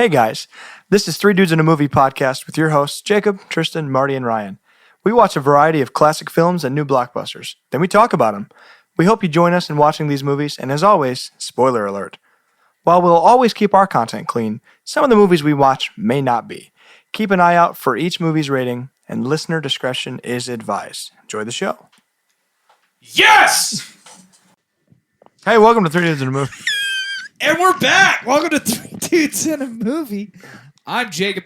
Hey guys, this is Three Dudes in a Movie podcast with your hosts Jacob, Tristan, Marty, and Ryan. We watch a variety of classic films and new blockbusters. Then we talk about them. We hope you join us in watching these movies, and as always, spoiler alert. While we'll always keep our content clean, some of the movies we watch may not be. Keep an eye out for each movie's rating, and listener discretion is advised. Enjoy the show. Yes! Hey, welcome to Three Dudes in a Movie. And we're back! Welcome to Three Dudes in a Movie. I'm Jacob.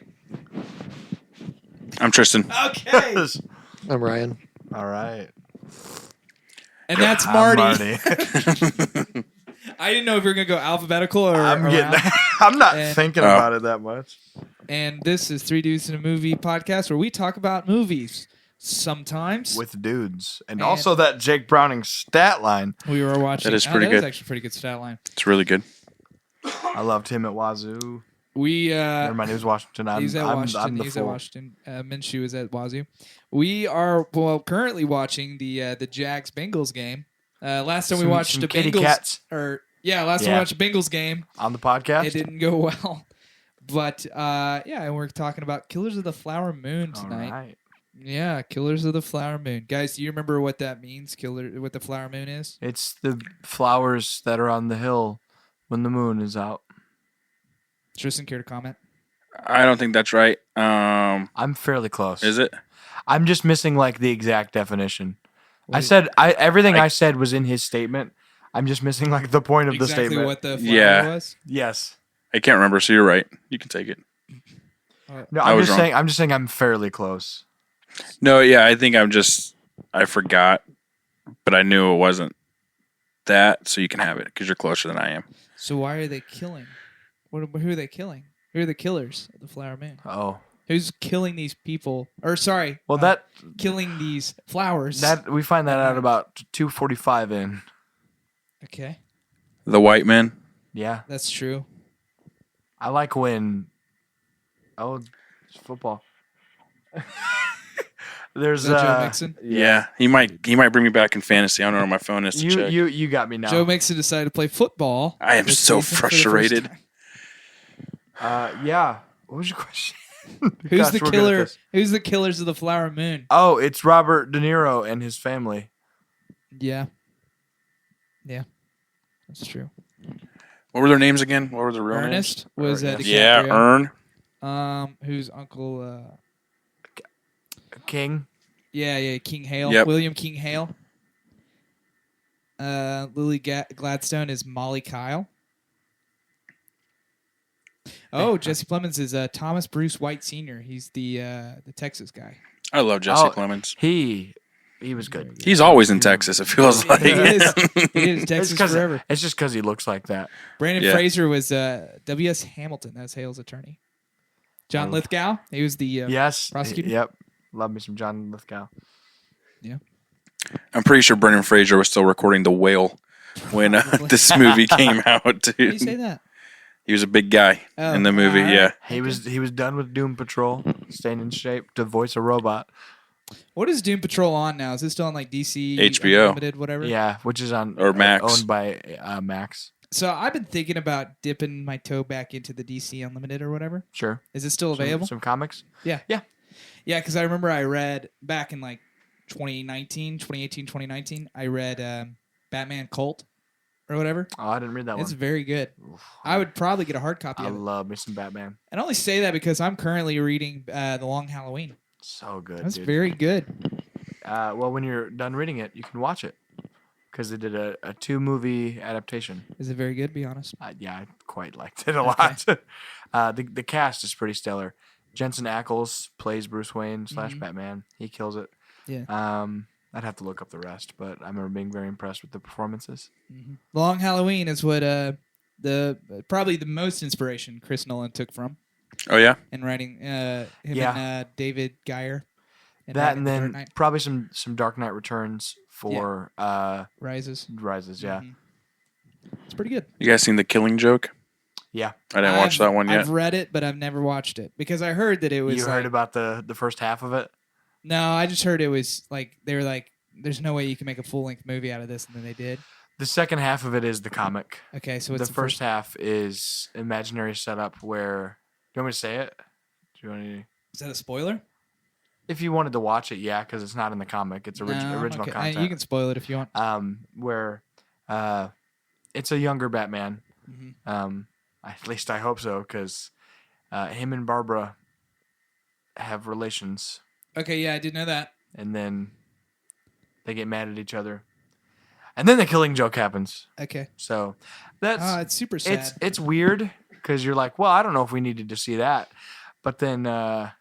I'm Tristan. Okay. I'm Ryan. All right. And that's Marty. Marty. I didn't know if we were going to go alphabetical or I'm around. not And- thinking about it that much. And this is Three Dudes in a Movie podcast where we talk about movies. Sometimes With dudes. And also that Jake Browning stat line. we were watching. That is pretty That good. is actually a pretty good stat line. It's really good. I loved him at Wazoo. We Never mind, he was Washington. he's at Washington. I'm the He's at fool. Washington. Minshew is at Wazoo. We are currently watching the Jags Bengals game. Last time we watched some the kitty Bengals, cats last time we watched the Bengals game, on the podcast. it didn't go well. But and we're talking about Killers of the Flower Moon tonight. All right. Yeah, Killers of the Flower Moon. Guys, do you remember what that means? What the flower moon is? It's the flowers that are on the hill when the moon is out. Tristan, care to comment? I don't think that's right. I'm fairly close. Is it? I'm just missing like the exact definition. What I is- said everything I said was in his statement. I'm just missing like the point of the exactly statement. what the flower Yeah. was? Yes. I can't remember, so you're right. You can take it. No, I I'm was just wrong. saying. I'm just saying I'm fairly close. No, yeah, I think I forgot, but I knew it wasn't that, so you can have it because you're closer than I am. So why are they killing? Who are they killing? Who are the killers of the Flower Moon? Oh. Who's killing these people? Or sorry, Well, that killing these flowers. we find that out about 2:45 in. Okay, The white man. Yeah. that's true. I like when. Oh, it's football. There's Is that Joe Mixon? Yeah, he might bring me back in fantasy. I don't know where my phone is to check. You got me now. Joe Mixon decided to play football. I am this so season for the first frustrated. time. Yeah. What was your question? Who's Gosh, the we're good at killer? this. Who's the killers of the Flower Moon? Oh, it's Robert De Niro and his family. Yeah, that's true. What were their names again? What were their real Ernest was Ernest. names? Yeah, DiCaprio. Ern. Who's Uncle? King. Yeah, King Hale. Yep. William King Hale. Lily Gladstone is Molly Kyle. Oh, Jesse Plemons is Thomas Bruce White Sr. He's the Texas guy. I love Jesse Oh, Plemons. He was good. He's always in Texas, it feels like. He is. He is It's Texas 'cause- forever. It's just because he looks like that. Brandon Yeah. Fraser was W.S. Hamilton. That's Hale's attorney. John Oh. Lithgow. He was the Yes. prosecutor? Yep. Love me some John Lithgow. I'm pretty sure Brendan Fraser was still recording The Whale when this movie came out, How do you say dude. that? He was a big guy Oh, in the movie, all right. yeah. He was done with Doom Patrol, staying in shape to voice a robot. What is Doom Patrol on now? Is it still on like DC HBO. Unlimited, whatever? Yeah, which is on Or Max. owned by Max. So I've been thinking about dipping my toe back into the DC Unlimited or whatever. Sure. Is it still available? Some comics. Yeah, because I remember I read back in like 2018, 2019, I read Batman Cult or whatever. Oh, I didn't read that It's one. very good. I would probably get a hard copy I of it. love me some Batman. And I only say that because I'm currently reading The Long Halloween. So good. That's dude. very good. Well, when you're done reading it, you can watch it because they did a 2-movie adaptation. Is it very good, be honest? Yeah, I quite liked it a lot. The cast is pretty stellar. Jensen Ackles plays Bruce Wayne / Batman. He kills it. Yeah. I'd have to look up the rest, but I remember being very impressed with the performances. The Long Halloween is what probably the most inspiration Chris Nolan took from Oh, yeah? in writing him Yeah. and David Geyer. in That writing and The Dark then Knight probably some Dark Knight Returns for Rises. Rises. Yeah, Mhm. It's pretty good. You guys seen The Killing Joke? yeah. I didn't watch that one yet. I've read it, but I've never watched it because I heard that it was. You heard about the first half of it? No, I just heard it was like they were like, "There's no way you can make a full length movie out of this," and then they did. The second half of it is the comic. Okay, so it's The first half is imaginary setup where you want me to say it? Do you want to? Is that a spoiler? If you wanted to watch it, yeah, because it's not in the comic. It's original okay. content. You can spoil it if you want. Where it's a younger Batman. Mm-hmm. At least I hope so, because him and Barbara have relations, Okay, yeah, I did know that. and then they get mad at each other, and then the killing joke happens. Okay. So that's It's super sad. it's weird because you're like, well, I don't know if we needed to see that, but then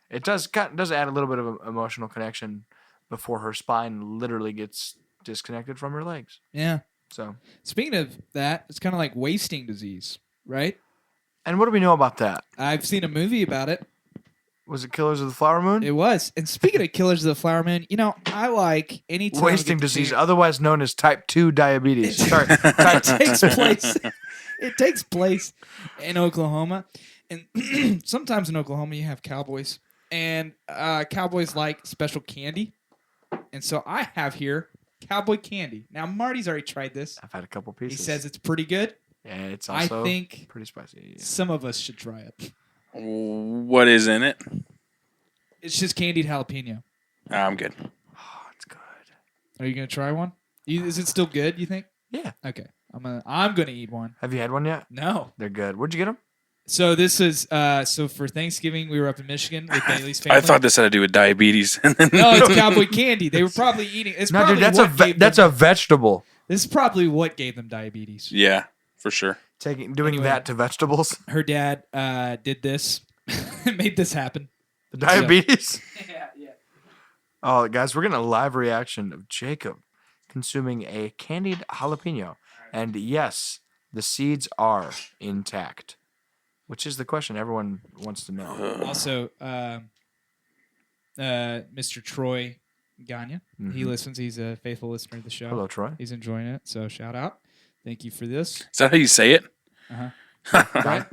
it does add a little bit of an emotional connection before her spine literally gets disconnected from her legs. Yeah. So, Speaking of that, it's kind of like wasting disease, right? and what do we know about that? I've seen a movie about it. Was it Killers of the Flower Moon? It was. And speaking of Killers of the Flower Moon, I like any time Wasting disease, otherwise known as type 2 diabetes. Sorry, It takes place in Oklahoma, and sometimes in Oklahoma you have cowboys, and cowboys like special candy, and so I have here cowboy candy. Now Marty's already tried this. I've had a couple pieces. He says it's pretty good. Yeah, it's also I think pretty spicy. Yeah. some of us should try it. What is in it? It's just candied jalapeno. I'm good. Oh, it's good. Are you gonna try one? Is it still good? You think? Yeah. Okay, I'm gonna eat one. Have you had one yet? No. They're good. Where'd you get them? So this is so for Thanksgiving we were up in Michigan with Bailey's family. I thought this had to do with diabetes. No, it's cowboy candy. They were probably eating. It's No, probably dude, that's a vegetable. This is probably what gave them diabetes. Yeah, for sure. Doing that to vegetables. Her dad did this, made this happen. The diabetes. Yeah. Oh, guys, we're getting a live reaction of Jacob consuming a candied jalapeno, and yes, the seeds are intact, which is the question everyone wants to know. Also, Mr. Troy Gagne, he listens. He's a faithful listener to the show. Hello, Troy. He's enjoying it, so shout out. Thank you for this. Is that how you say it?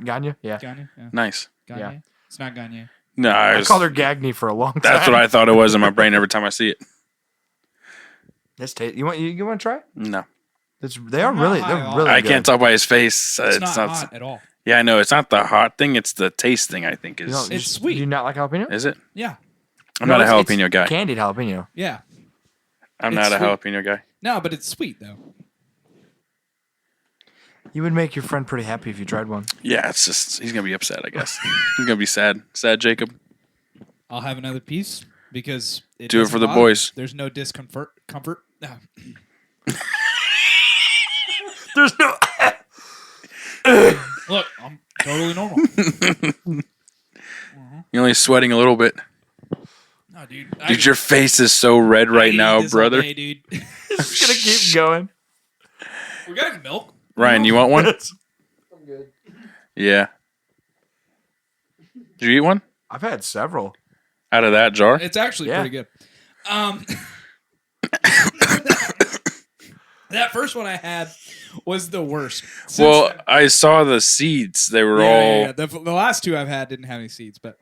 Gagne? Yeah. Gagne? Yeah. Nice. Gagne? Yeah. It's not Gagne. No, I called her Gagne for a long time. That's what I thought it was in my brain every time I see it. Let's taste. You want to try? No, They're really good. I can't tell by his face. It's not hot at all. Yeah, I know. It's not the hot thing. It's the taste thing. I think is. It's sweet. Do you not like jalapeno? Is it? Yeah. I'm not a jalapeno guy. Candied jalapeno. Yeah. I'm it's not a sweet. jalapeno guy. No, but it's sweet though. You would make your friend pretty happy if you tried one. Yeah, it's just he's gonna be upset. I guess he's gonna be sad. Sad, Jacob. I'll have another piece because Do it for the boys. There's no discomfort. There's no. Look, I'm totally normal. You're only sweating a little bit. No, dude. Dude, your face is so red right now, brother. Day, dude. Just gonna keep going. We got milk. Ryan, you want one? I'm good. Yeah. Did you eat one I've had several. out of that jar? It's actually Yeah. pretty good. That first one I had was the worst. Well, I saw the seeds. They were all. Yeah. The last two I've had didn't have any seeds, but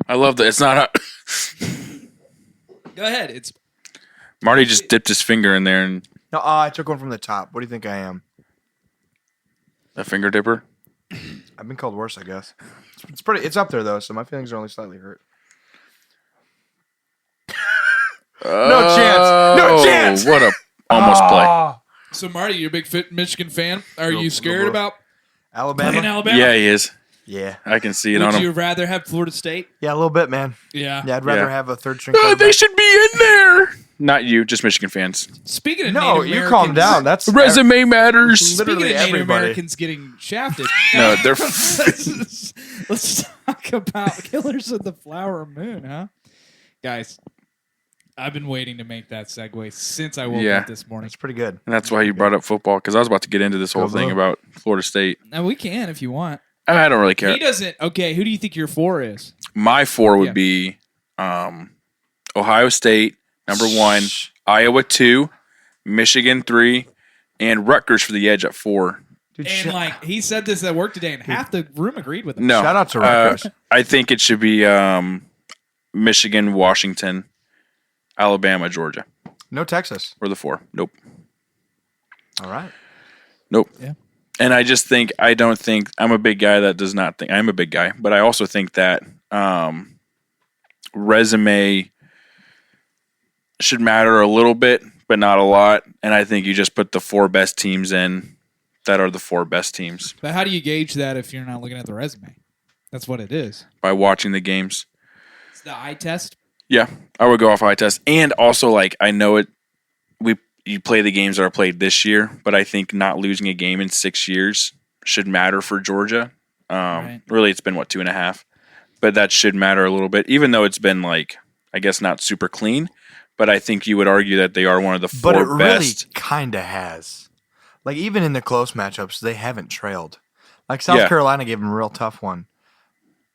I love that. It's not. go ahead. It's Marty just dipped his finger in there and No, I took one from the top. What do you think I am? a finger dipper. I've been called worse, I guess. It's pretty. It's up there though, so my feelings are only slightly hurt. No chance. No chance. What a almost play. so Marty. You're a big fit Michigan fan. Are Go- you go scared Blue. about Alabama. playing Alabama? Yeah, he is. Yeah. I can see it on Would him. you rather have Florida State? Yeah, a little bit, man. Yeah. Yeah, I'd rather Yeah. have a third string. Oh, they quarterback. should be in there. Not you, just Michigan fans. Speaking of No, Native you calm Americans- down. That's Resume matters. Speaking of literally Native everybody. Americans getting shafted, No, they're. let's talk about Killers of the Flower Moon, huh? Guys, I've been waiting to make that segue since I woke Yeah. up this morning. That's pretty good. And that's why you brought up football, because I was about to get into this whole Go thing Blue. about Florida State. Now we can if you want. I don't really care. He doesn't. Okay, who do you think your 4 is? My 4 would Yeah. be Ohio State, number 1, Iowa 2, Michigan 3, and Rutgers for the edge at 4. Dude, And like he said this at work today, and half the room agreed with him. No. shout out to Rutgers. I think it should be Michigan, Washington, Alabama, Georgia. No Texas. Or the 4. Nope. All right. Nope. Yeah. And I just think I don't think I'm a big guy that does not think I'm a big guy, but I also think that resume should matter a little bit, but not a lot. And I think you just put the 4 best teams in that are the 4 best teams. But how do you gauge that if you're not looking at the resume? That's what it is. By watching the games. It's the eye test. Yeah, I would go off eye test. And also, like, I know you play the games that are played this year, but I think not losing a game in 6 years should matter for Georgia. Right. Really, it's been, 2.5? But that should matter a little bit, even though it's been, like, I guess not super clean. But I think you would argue that they are one of the 4 But it best. really kind of has. Like, even in the close matchups, they haven't trailed. Like, South Yeah. Carolina gave them a real tough one.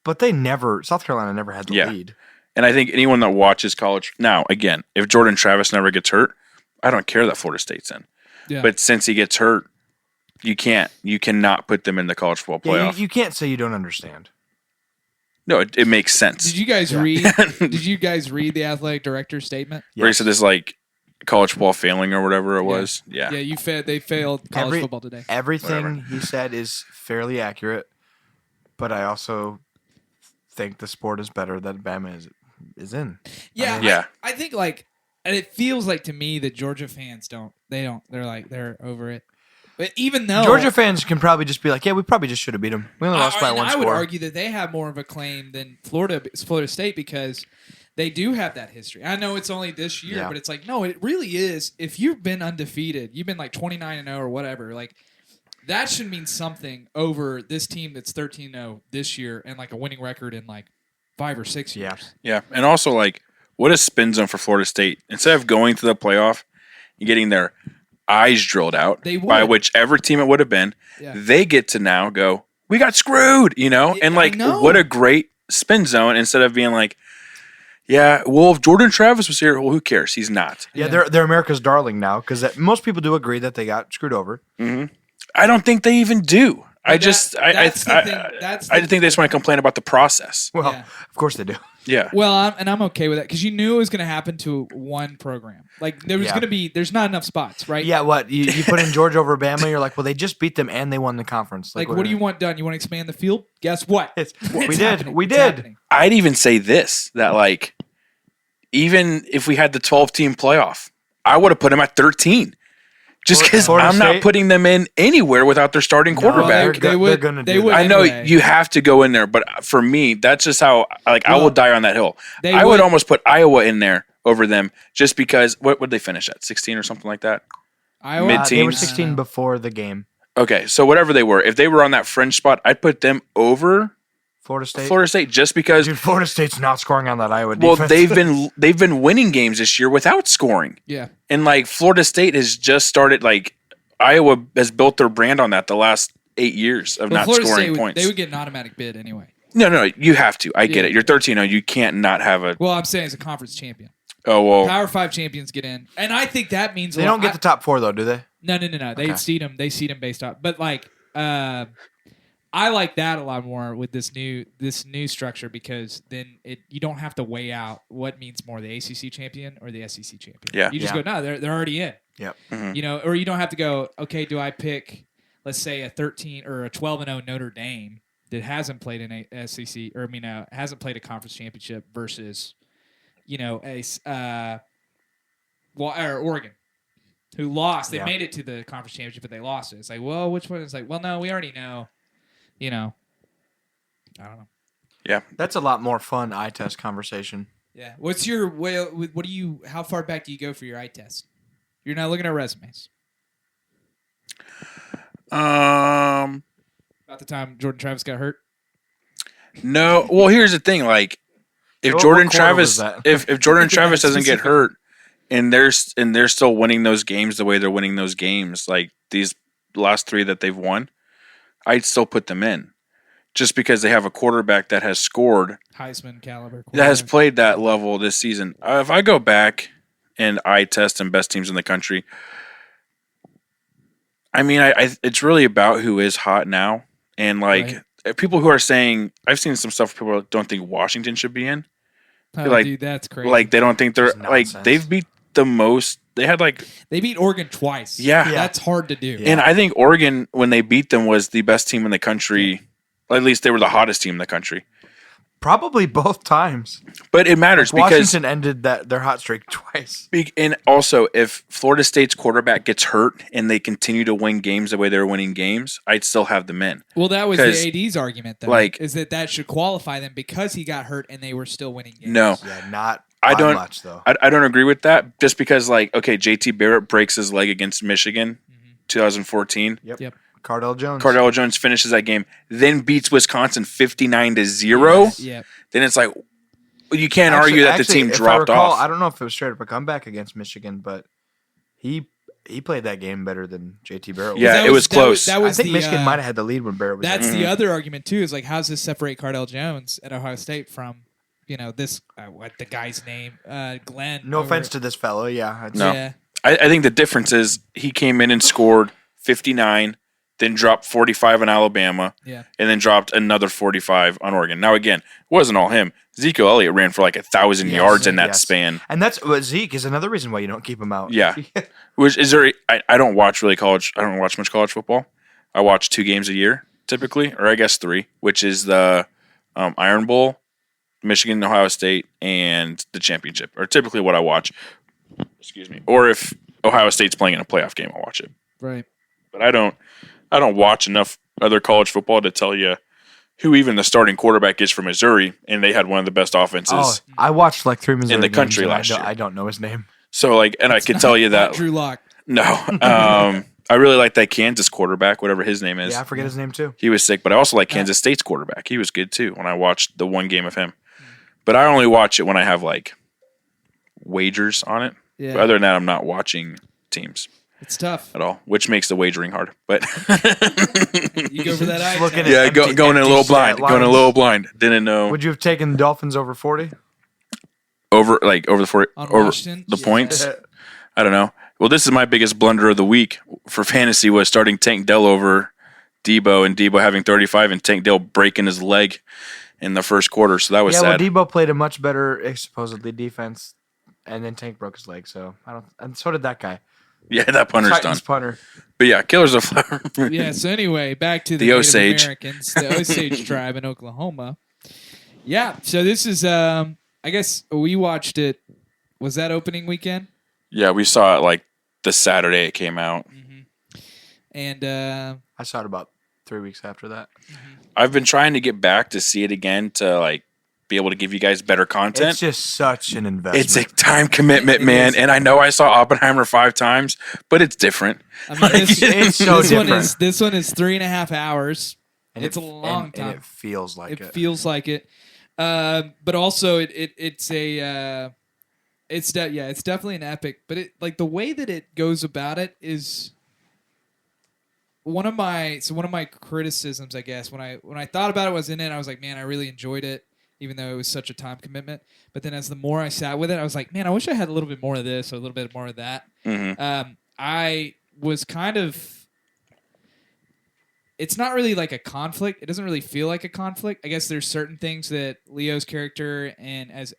But South Carolina never had the lead. And I think anyone that watches college now, again, if Jordan Travis never gets hurt, I don't care that Florida State's in. Yeah. But since he gets hurt, you cannot put them in the college football playoff. Yeah, you can't say you don't understand. No, it makes sense. Did you guys read? Did you guys read the athletic director's statement? Where he said this like college football failing or whatever it was. Yeah. Yeah, they failed college football today. Everything Whatever. he said is fairly accurate, but I also think the sport is better that Bama is in. Yeah, Yeah. I think like, and it feels like to me that Georgia fans they're over it. But even though Georgia fans can probably just be like, yeah, we probably just should have beat them. We only lost by one I score. would argue that they have more of a claim than Florida State because they do have that history. I know it's only this year, Yeah. but it's like, no, it really is. If you've been undefeated, you've been like 29-0 or whatever, like that should mean something over this team that's 13-0 this year and like a winning record in like 5 or 6 years. Yeah. And also, like, what a spin zone for Florida State. Instead of going to the playoff and getting their eyes drilled out They would. by whichever team it would have been, Yeah. they get to now go, we got screwed, you know? Yeah, And, I like, know. what a great spin zone instead of being like, yeah, well, if Jordan Travis was here, well, who cares? He's not. Yeah, they're America's darling now because most people do agree that they got screwed over. I don't think they even do. I that's the thing. That's I think they just want to complain about the process. Well, Yeah. of course they do. Yeah. Well, I'm okay with that because you knew it was going to happen to one program. Like there was Yeah. going to be, there's not enough spots, right? Yeah, what you put in Georgia over Bama? You're like, well, they just beat them and they won the conference. Like, what do you want done? You want to expand the field? Guess what? We It's did. happening. We It's did. happening. I'd even say this, that like, even if we had the 12-team playoff, I would have put them at 13. Just because Florida I'm not State? putting them in anywhere without their starting quarterback. they're gonna do that. I know anyway. you have to go in there, but for me, that's just how I will die on that hill. They I would would- almost put Iowa in there over them just because what would they finish at? 16 or something like that? Iowa, Mid-teens? They were 16 before the game. Okay, so whatever they were, if they were on that fringe spot, I'd put them over Florida State. Florida State just because Dude, Florida State's not scoring on that Iowa well, defense. they've been winning games this year without scoring. Yeah. And like Florida State has just started like Iowa has built their brand on that the last 8 years of But not Florida scoring State points. they would get an automatic bid anyway. No, you have to. I get Yeah. it. You're 13-0. You can't not have a Well, I'm saying as a conference champion. oh well. Power 5 champions get in. And I think that means They don't get the top 4 though, do they? No. They Okay. seed them. They seed them based off. But like, I like that a lot more with this new structure because then you don't have to weigh out what means more, the ACC champion or the SEC champion. Yeah. You just Yeah. go, no, they're already in. Yep. You know, or you don't have to go, okay, do I pick, let's say a 13 or a 12-0 Notre Dame that hasn't played in a SEC or hasn't played a conference championship versus, you know, or Oregon, who lost. They Yeah. made it to the conference championship, but they lost it. It's like, well, which one? It's like, well, no, we already know. You know, I don't know. Yeah. That's a lot more fun eye test conversation. Yeah. What's your way? What do you? How far back do you go for your eye test? You're not looking at resumes. About the time Jordan Travis got hurt. No. Well, here's the thing. Like, if What Jordan quarter Travis, was that? if Jordan Yeah, Travis doesn't get specific. hurt, and they're still winning those games the way they're winning those games, like these last 3 that they've won, I'd still put them in, just because they have a quarterback that has scored, Heisman caliber. that has quarterback. played that level this season. If I go back and eye test and best teams in the country, I mean, it's really about who is hot now. And like people who are saying, I've seen some stuff people don't think Washington should be in. Oh, like- dude, that's crazy. Like they don't think they're It's like nonsense. they've beat the most They beat Oregon twice. Yeah. That's hard to do. And I think Oregon, when they beat them, was the best team in the country. At least they were the hottest team in the country. Probably both times. But it matters because Washington ended their hot streak twice. and also if Florida State's quarterback gets hurt and they continue to win games the way they were winning games, I'd still have them in. Well, that was the AD's argument, though. Like, is that should qualify them because he got hurt and they were still winning games. No. Yeah, not I by don't much, though. I don't agree with that just because JT Barrett breaks his leg against Michigan 2014. Yep. Cardell Jones finishes that game, then beats Wisconsin 59-0. Yep. Then it's like you can't argue that the team dropped off. I don't know if it was straight up a comeback against Michigan, but he played that game better than JT Barrett. Yeah, it was close. I think Michigan might have had the lead when Barrett was That's there. the other argument too. Is like, how does this separate Cardell Jones at Ohio State from this what the guy's name Glenn? No offense to this fellow, yeah. No. Yeah. I think the difference is he came in and scored 59, then dropped 45 on Alabama, Yeah. and then dropped another 45 on Oregon. Now, again, it wasn't all him. Ezekiel Elliott ran for 1,000 yards in that span. And that's Zeke is another reason why you don't keep him out. Yeah. Which is there? I don't watch much college football. I watch 2 games a year typically, or I guess 3, which is the Iron Bowl, Michigan, Ohio State, and the championship are typically what I watch. Excuse me. Or if Ohio State's playing in a playoff game, I'll watch it. Right. But I don't watch enough other college football to tell you who even the starting quarterback is for Missouri, and they had one of the best offenses. Oh, I watched 3 Missouri in the games, country and last year. I don't know his name. So and I can tell you that Drew Lock. no, I really like that Kansas quarterback, whatever his name is. Yeah, I forget his name too. He was sick, but I also like Kansas State's quarterback. He was good too when I watched the one game of him. But I only watch it when I have wagers on it. Yeah. But other than that, I'm not watching teams It's tough. at all, which makes the wagering hard. But You go for that eye looking test. at- yeah, Empty- going in a empty little stat blind. Going a lines. little blind. Didn't know Would you have taken the Dolphins over 40? over the 40 On over Washington? the Yeah. points. I don't know. Well, this is my biggest blunder of the week for fantasy was starting Tank Dell over Debo and Debo having 35 and Tank Dell breaking his leg in the first quarter. So that was Well, sad. Debo played a much better, supposedly, defense, and then Tank broke his leg. So and so did that guy. Yeah, that punter's Titans done. punter. But yeah, Killers of Flower. Yeah, so anyway, back to the The Native Osage. Americans, the Osage tribe in Oklahoma. Yeah, so this is, I guess we watched it. Was that opening weekend? Yeah, we saw it the Saturday it came out. And I saw it about 3 weeks after that. I've been trying to get back to see it again to be able to give you guys better content. It's just such an investment. It's a time commitment, It man. is. And I know I saw Oppenheimer 5 times, but it's different. I mean, it's so this one different. this one is 3.5 hours. And It's a long and time. it feels like It it. feels like it, but also it's a it's definitely an epic. But it the way that it goes about it is one of my criticisms, I guess. When I thought about it, was in it, I was like, man, I really enjoyed it, even though it was such a time commitment. But then as the more I sat with it, I was like, man, I wish I had a little bit more of this or a little bit more of that. I was kind of. It's not really like a conflict. It doesn't really feel like a conflict. I guess there's certain things that Leo's character and as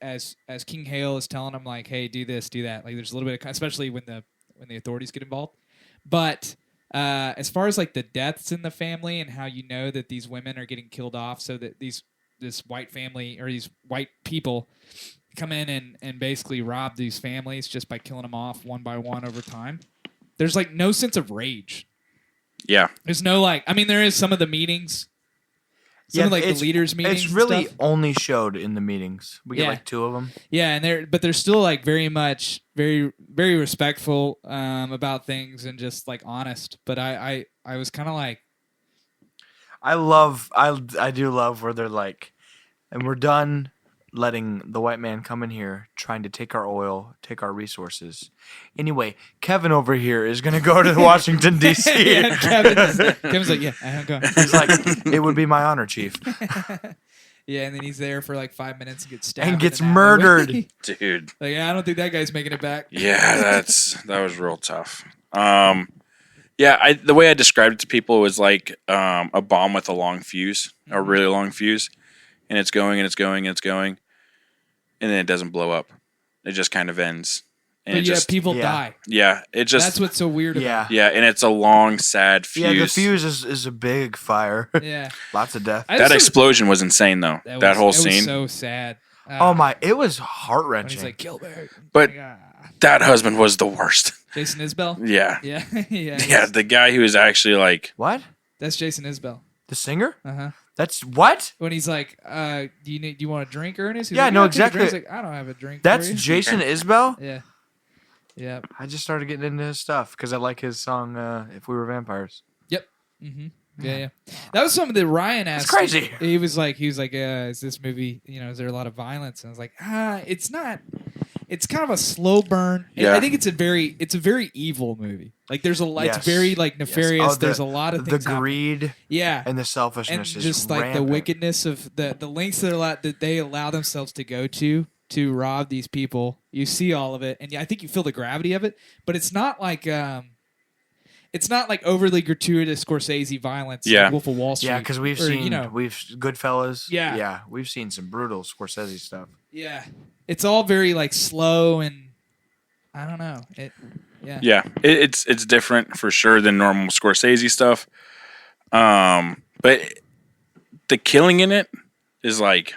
King Hale is telling him hey, do this, do that. There's a little bit of, especially when the authorities get involved. But as far as the deaths in the family and how you know that these women are getting killed off, so that this white family or these white people come in and basically rob these families just by killing them off one by one over time. There's no sense of rage. Yeah. There's no there is some of the meetings, some of the leaders' meetings. It's really and stuff. only showed in the meetings. We get 2 of them. Yeah, and they're still very much very very respectful about things and just honest. But I was kind of I do love where they're and we're done letting the white man come in here trying to take our oil, take our resources. Anyway, Kevin over here is going to go to Washington, D.C. yeah, Kevin's yeah, I'm going. He's like, it would be my honor, Chief. Yeah, and then he's there for 5 minutes and gets stabbed And gets in an alleyway. murdered. Dude. I don't think that guy's making it back. Yeah, that was real tough. Yeah, the way I described it to people was a bomb with a long fuse, a really long fuse, and it's going and it's going and it's going, and then it doesn't blow up. It just kind of ends. And But it yeah, just people yeah. die. it just That's what's so weird about Yeah. and it's a long, sad fuse. Yeah, the fuse is a big fire. it. Yeah. Lots of death. I That also- explosion was insane, though. That whole it scene. was so sad. Oh my! It was When heart-wrenching. he's like, Gilbert. But- Like, That husband was the worst. Jason Isbell? Yeah. Yeah. yeah. Yeah, the guy who was actually like, What? That's Jason Isbell. The singer? Uh-huh. That's what? When he's like, do you want a drink, Ernest? He's Yeah, like, no, I'll take a drink." exactly. He's like, I don't have a drink. That's for you." Jason Isbell? Yeah. Yeah. I just started getting into his stuff because I like his song "If We Were Vampires." Mm-hmm. Yeah. That was something that Ryan asked. It's crazy. He was like, is this movie, is there a lot of violence? And I was like, it's not. It's kind of a slow burn. Yeah. I think it's a very evil movie. Like there's a lot. Yes. It's very like nefarious. Oh, There's a lot of The things. happening. greed Yeah. and the And selfishness is just like the rampant. wickedness of the lengths that they allow themselves to go to rob these people. You see all of it, and I think you feel the gravity of it. But it's not like overly gratuitous Scorsese violence. Yeah. like Wolf of Wall Street. Yeah, because we've or, seen we've Goodfellas. Yeah. we've seen some brutal Scorsese stuff. Yeah, it's all very like slow and I don't know. yeah, it's different for sure than normal Scorsese stuff. But the killing in it is like,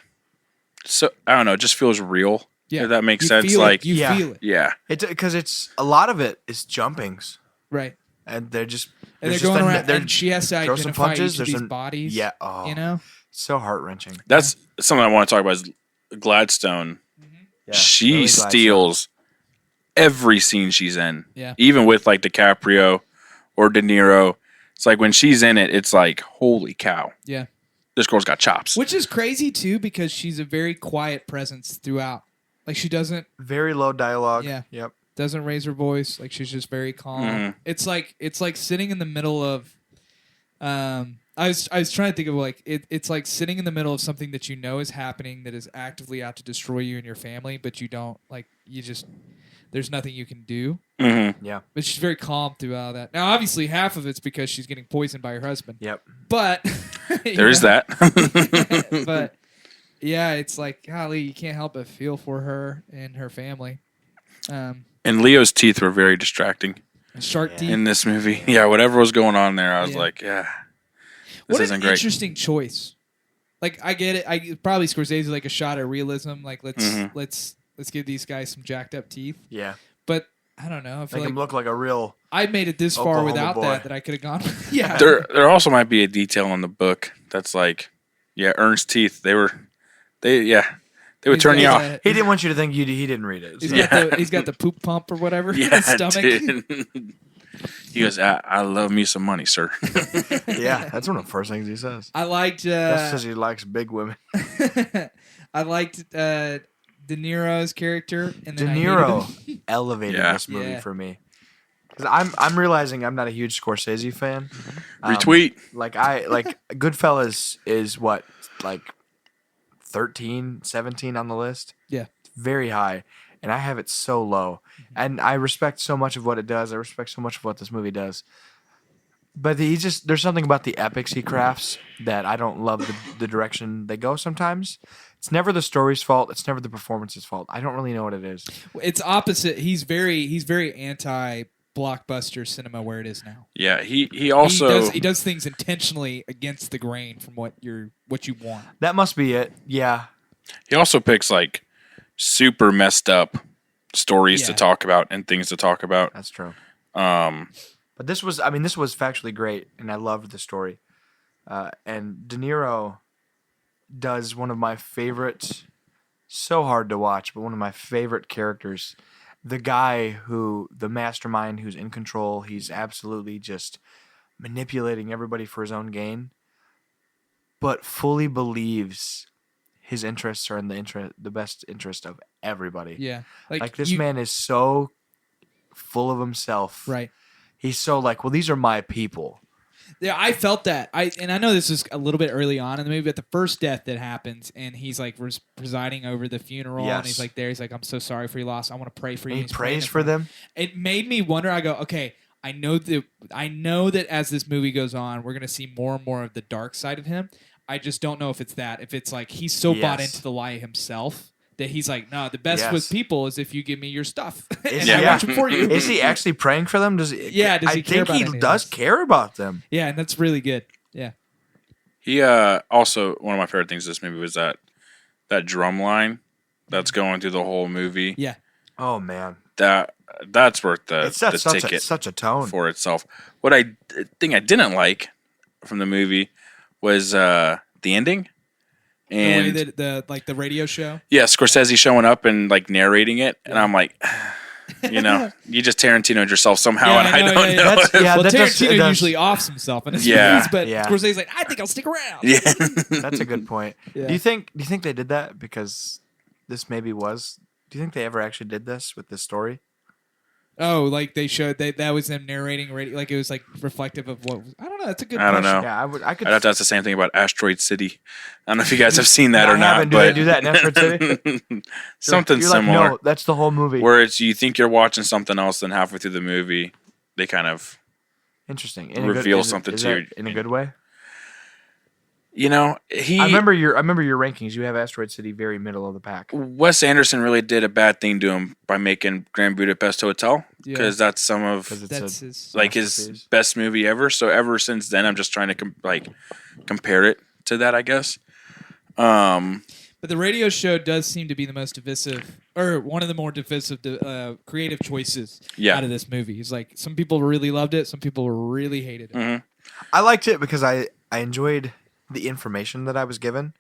so I don't know, it just feels real. Yeah, If that makes you sense. Feel Like, it. You Yeah. feel it, yeah, It's because it's a lot of it is jumpings, right? and they're just And there's they're just going a- around, they're- and she has to throw some identify punches, each of there's these some- bodies. yeah. Oh, you know. so heart wrenching. that's something I want to talk about. Is Gladstone. Yeah, She really glad steals every scene she's in. Yeah. Even with like DiCaprio or De Niro. It's like when she's in it, it's like, holy cow. Yeah. This girl's got chops. Which is crazy too, because she's a very quiet presence throughout. Like she doesn't Very low dialogue. Yeah. Yep. raise her voice. Like she's just very calm. Mhm. It's like sitting in the middle of. I was trying to think of like it's like sitting in the middle of something that you know is happening that is actively out to destroy you and your family, but you don't like you just there's nothing you can do. Mm-hmm. Yeah. But she's very calm throughout that. Now, obviously, half of it's because she's getting poisoned by her husband. Yep. But There is that. But yeah, it's like golly, you can't help but feel for her and her family. And Leo's teeth were very distracting Shark Yeah. teeth. in this movie. Yeah, whatever was going on there, I was Yeah. like, yeah, this What isn't an great. interesting choice. Like I get it. Probably Scorsese like a shot at realism. Like Mhm. let's give these guys some jacked up teeth. Yeah. But I don't know. I Make feel him like look like a real. I made it this far Oklahoma without boy. that I could have gone. Yeah. There also might be a detail in the book that's like, yeah, Ernst's teeth. They would He's turn you got off. that- He didn't want you to think he didn't read it. He's So. got he's got the poop pump or whatever in Yeah, his stomach. dude. He goes, I love me some money, sir. Yeah, that's one of the first things he says. I liked. That says he likes big women. I liked De Niro's character, and De then I hated Niro him. elevated Yeah. this movie Yeah. for me. Because I'm realizing I'm not a huge Scorsese fan. Retweet. Like Goodfellas is what, like 13, 17 on the list? Yeah. It's very high. And I have it so low. And I respect so much of what it does. I respect so much of what this movie does. But there's something about the epics he crafts that I don't love the direction they go sometimes. It's never the story's fault. It's never the performance's fault. I don't really know what it is. It's opposite. He's very anti blockbuster cinema where it is now. Yeah, he also he does things intentionally against the grain from what you want. That must be it. Yeah. he also picks like super messed up stories to Yeah. talk about and things to talk about. That's true. Um, But this was factually great, and I loved the story. And De Niro does one of my favorite, so hard to watch, but one of my favorite characters. The guy the mastermind who's in control, he's absolutely just manipulating everybody for his own gain, but fully believes his interests are in the best interest of everybody. Yeah, Like this man is so full of himself. right? He's so like, well, these are my people. Yeah, I felt that. I know this is a little bit early on in the movie, but the first death that happens, and he's like presiding over the funeral, and Yes. he's like there. He's like, I'm so sorry for your loss. I want to pray for you. And he He's praying prays in for front- them. It made me wonder. I go, okay, I know that as this movie goes on, we're gonna see more and more of the dark side of him. I just don't know if it's that. If it's like he's so bought Yes. into the lie himself that he's like, no, the best with people is if you give me your stuff and Yeah. I watch it for you. Is he actually praying for them? Does he? Yeah, does he I care think about he any of does this? care about them. Yeah, and that's really good. Yeah. He also, one of my favorite things in this movie was that drum line that's going through the whole movie. Yeah. Oh man, That's worth the it sets ticket such a tone. for itself. What I think I didn't like from the movie was the ending. And The way that the radio show. yeah, Scorsese showing up and like narrating it, and I'm like, you just Tarantino'd yourself somehow, Yeah, and I don't know. That's- yeah, Well, that does- Tarantino it does. usually offs himself in his Yeah. movies, but Yeah. Scorsese's like, I think I'll stick around. Yeah. That's a good point. Yeah. Do you think they did that because this maybe was? Do you think they ever actually did this with this story? Oh, like they showed that was them narrating, like it was like reflective of what. I don't know. That's a good. I don't question. know. Yeah, I could. I'd have to ask the same thing about Asteroid City. I don't know if you guys have seen that I or not, haven't. Do but they do that in Asteroid City? something You're similar. Like, no, that's the whole movie. Where you think you're watching something else, then halfway through the movie, they kind of Interesting. reveal something to you. in a good way. He. I remember your rankings. You have Asteroid City very middle of the pack. Wes Anderson really did a bad thing to him by making Grand Budapest Hotel because that's some of 'Cause it's That's a, his. like his masterpiece. best movie ever. So ever since then, I'm just trying to compare it to that, I guess. But the radio show does seem to be the most divisive, or one of the more divisive, creative choices Yeah. out of this movie. It's like some people really loved it, some people really hated it. Mhm. I liked it because I enjoyed the information that I was given,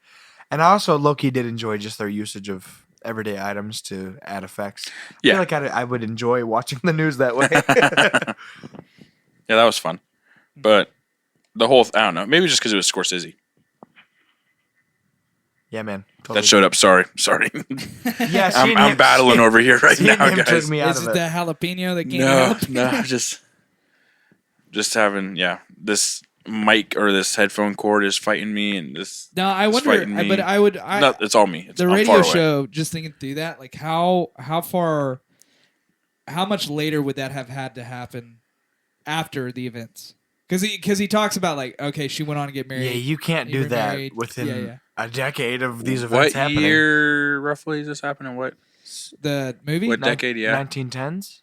and I also low-key did enjoy just their usage of everyday items to add effects. Yeah. I feel like I would enjoy watching the news that way. Yeah, that was fun. But the whole, I don't know, maybe just because it was Scorsese Yeah, man. that showed up. Sorry. Yeah, seeing I'm him- battling over here right seeing now, him guys. took me out Is of it it. the jalapeno that came No, out? no, just having this mic or this headphone cord is fighting me, and this. No, I It's wonder, fighting me. but No, it's all me. the I'm radio far away. show, just thinking through that, like how much later would that have had to happen after the events? Because he talks about like, okay, she went on to get married. Yeah, you can't You do were that married. within Yeah. a decade of these events What happening. year roughly is this happening? What The movie. What decade? Yeah. 1910s.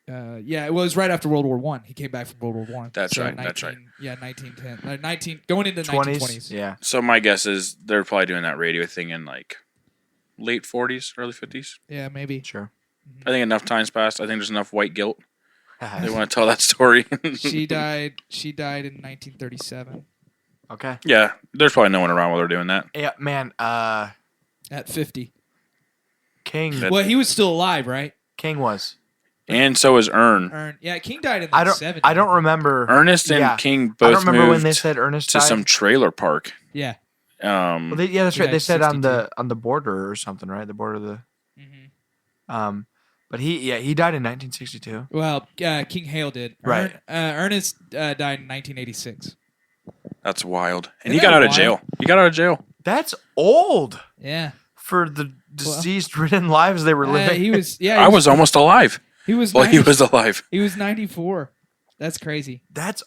Yeah, it was right after World War One. He came back from World War One. That's right, that's right. Yeah, 1910, 19 going into 20s. 1920s. Yeah. So my guess is they're probably doing that radio thing in like late 40s, early 50s. Yeah, maybe. Sure. I think enough time's passed. I think there's enough white guilt. They okay. want to tell that story. She died in 1937 Yeah, there's probably no one around while they're doing that. Yeah, man. at 50. King. That- Well, he was still alive, right? King was. And so is Ern. Yeah, King died in I the don't. 70s. I don't remember. Ernest and Yeah. King I both don't remember when they moved said Ernest to died. some trailer park. Yeah. Well, yeah, that's He right. died They said on 62. the border or something, right? The border of the. hmm But he died in 1962. Well, King Hale did. Right. Ernest died in 1986. That's wild. And Isn't he got that out of wild? jail. He got out of jail. That's old Yeah. for the deceased-ridden lives they were living. He was. Yeah. I was almost alive. He was. Well, he 90 was alive. He was 94. That's crazy. That's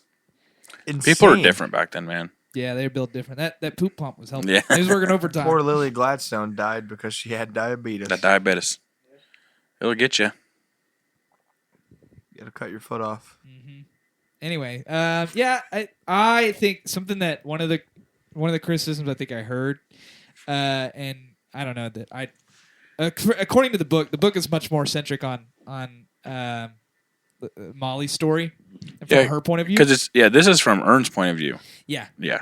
insane. People were different back then, man. Yeah, they were built different. That poop pump was helping. Yeah. He was working overtime. Poor Lily Gladstone died because she had diabetes. That diabetes. It'll get you. You gotta cut your foot off. Anyway, yeah, I think something that one of the criticisms I think I heard, and I don't know that according to the book is much more centric on Molly's story and from Yeah, her point of view. Because this is from Ern's point of view. Yeah, Yeah.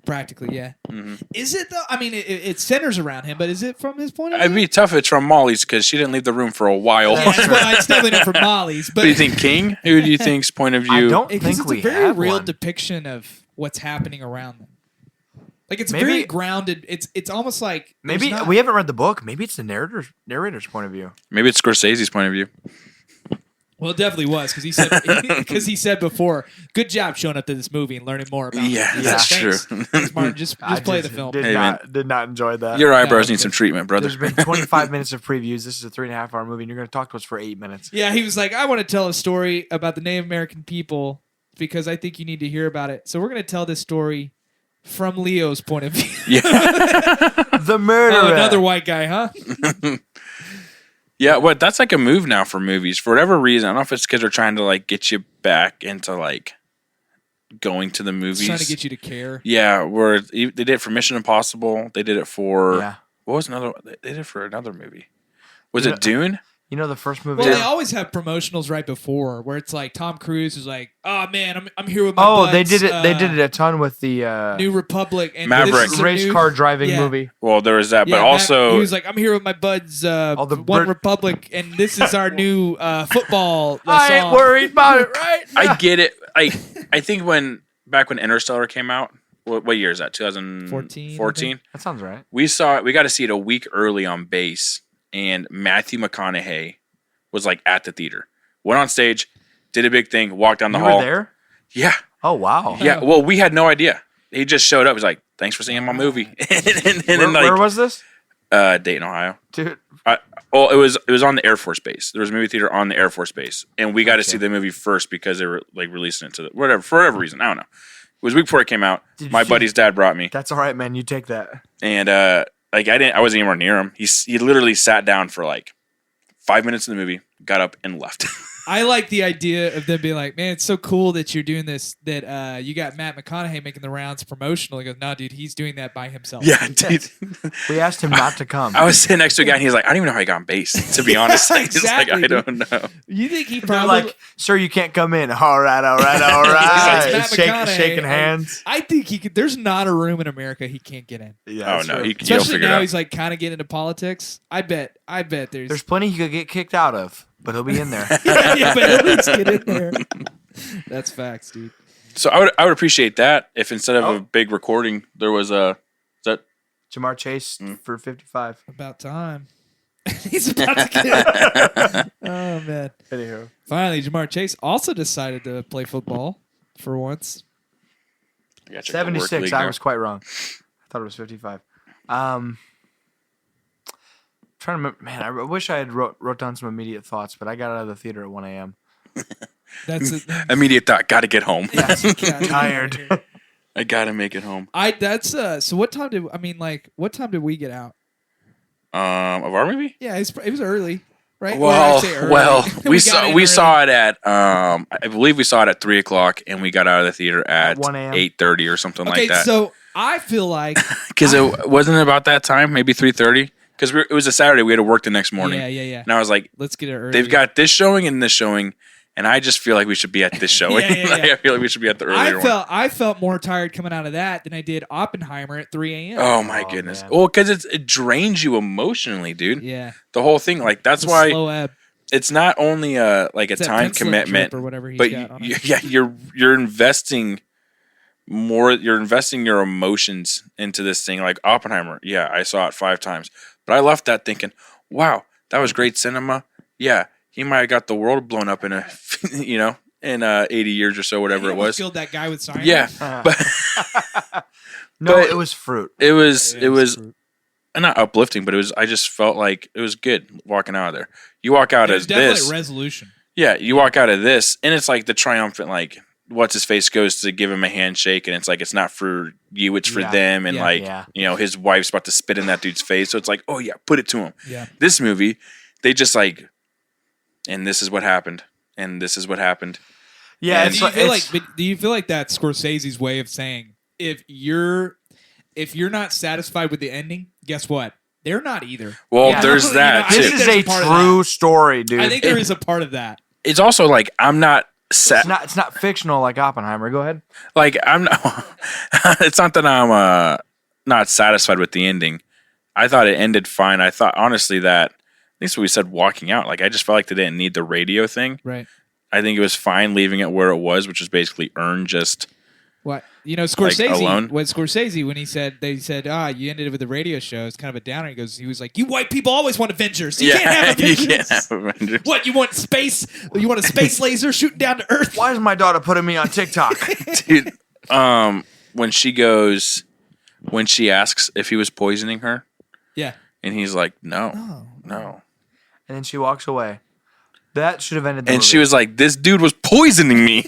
practically, yeah. Mm-hmm. Is it though? I mean, it centers around him, but is it from his point of view? It'd be tough if it's from Molly's because she didn't leave the room for a while. Yeah, it's definitely not from Molly's, but But do you think King? Who do you think's point of view? I don't because think it's we a very have real one. depiction of what's happening around them. Like it's Maybe- very grounded. It's almost like there's Maybe not- we haven't read the book. Maybe it's the narrator's point of view. Maybe it's Scorsese's point of view. Well, it definitely was because he said before, "Good job showing up to this movie and learning more about." Yeah, it." that's Thanks. true. Thanks, Martin. Just I play the film. Did Hey, not enjoy that. Your eyebrows No, need some treatment, brother. There's been 25 minutes of previews. This is a 3.5-hour movie, and you're going to talk to us for 8 minutes. Yeah, he was like, "I want to tell a story about the Native American people because I think you need to hear about it." So we're going to tell this story from Leo's point of view. Yeah. The murderer. Oh, another white guy, huh? Yeah, what that's like a move now for movies. For whatever reason, I don't know if it's because they're trying to like get you back into like going to the movies. Trying to get you to care. Yeah, where they did it for Mission Impossible. They did it for Yeah. what was another? They did it for another movie. Was it Dune? You know the first movie. Well, they always have promotionals right before where it's like Tom Cruise is like, "Oh man, I'm here with my Oh, buds, they did it. They did it a ton with the New Republic and Maverick. this is a race new- car driving Yeah. movie. Well, there was that, Yeah, but Matt- also he was like, "I'm here with my buds, the One Republic, and this is our new football I ain't song." worried about it, right? I get it. I think back when Interstellar came out, what year is that? 2014. 14. That sounds right. We got to see it a week early on base, and Matthew McConaughey was like at the theater, went on stage, did a big thing, walked down the You hall. were there? Yeah, Oh wow. yeah. Well, we had no idea. He just showed up. He's like, "Thanks for seeing my movie." and then Where was this, Dayton, Ohio. dude? It was on the Air Force Base. There was a movie theater on the Air Force Base, and we got to see the movie first because they were like releasing it to for whatever reason. I don't know. It was a week before it came out. My buddy's dad brought me, That's all right, man. You take that. and like I wasn't anywhere near him. He literally sat down for like 5 minutes in the movie, got up and left. I like the idea of them being like, "Man, it's so cool that you're doing this. That you got Matt McConaughey making the rounds promotional." He goes, "No, dude, he's doing that by himself." Yeah, dude. We asked him not to come. I was sitting next to a guy, and he's like, "I don't even know how he got on base." To be honest, Yeah, he's like, exactly, "I don't know." You think he They're probably like, "Sir, you can't come in." All right, all right, all It's right. Matt McConaughey. Shaking hands. I think he could. There's not a room in America he can't get in. Yeah, Oh that's no, true. he'll Especially figure it now out. he's like kind of getting into politics. I bet There's plenty he could get kicked out of, but he'll be in there. yeah, but at least get in there. That's facts, dude. So I would appreciate that if instead of a big recording, there was a Jamar Chase for 55. About time. He's about to get. Oh man! Anywho. Finally, Jamar Chase also decided to play football for once. I gotta check the work 76. league I now. was quite wrong. I thought it was 55. Trying to remember, man, I wish I had wrote down some immediate thoughts, but I got out of the theater at 1 a.m. That's it. Immediate thought. Got to get home. Tired. I gotta make it home. So what time did what time did we get out? Of our movie. Yeah, it was early, right? Well, I'd say early. well, we got in we early. saw it at I believe we saw it at 3:00, and we got out of the theater at 1 a.m. 8:30 or something Okay, like that. so I feel like Because it wasn't about that time, maybe 3:30. Because it was a Saturday, we had to work the next morning. yeah. And I was like, Let's get it early. they've got this showing and this showing, and I just feel like we should be at this showing. Yeah. Like, I feel like we should be at the earlier one. I felt more tired coming out of that than I did Oppenheimer at 3 a.m. Oh my Oh, goodness! man. Well, because it drains you emotionally, dude. Yeah, The whole thing, like that's It's a why slow ebb. it's not only like a It's that time pencil commitment, trip or whatever he's but got on you, it. yeah, you're investing more. You're investing your emotions into this thing. Like Oppenheimer, yeah, I saw it 5 times, but I left that thinking, wow, that was great cinema. Yeah, he might have got the world blown up in a, in 80 years or so, whatever it was. Killed that guy with science. Yeah, but No, But- it was fruit. it was Yeah, it was true. not uplifting, but it was. I just felt like it was good walking out of there. You walk out There's as definitely this. resolution. Yeah, you walk out of this, and it's like the triumphant, like, what's his face goes to give him a handshake, and it's like, it's not for you, it's for Yeah. them. And, Yeah. his wife's about to spit in that dude's face. So it's like, oh, yeah, put it to him. Yeah. This movie, they just like, and this is what happened, and this is what happened. Yeah, And it's Do you, like, feel like, do you feel like that's Scorsese's way of saying if you're not satisfied with the ending, guess what? They're not either. Well, Yeah. there's You know, that, I too. this think is there's a a part of true story, dude. I think there is a part of that. It's also like, I'm not set. it's not fictional like Oppenheimer. Go ahead. Like, I'm not, it's not that I'm not satisfied with the ending. I thought it ended fine. I thought, honestly, that, at least what we said walking out, like, I just felt like they didn't need the radio thing. Right. I think it was fine leaving it where it was, which was basically earn just. What Scorsese? alone? When Scorsese, when they said, you ended it with a radio show, it's kind of a downer. He was like, you white people always want Avengers. You can't have you Avengers. can't have Avengers. What, you want space? You want a space laser shooting down to Earth? Why is my daughter putting me on TikTok? Dude, when she asks if he was poisoning her, Yeah. and he's like, no. Oh. And then she walks away. That should have ended the And movie. she was like, "This dude was poisoning me."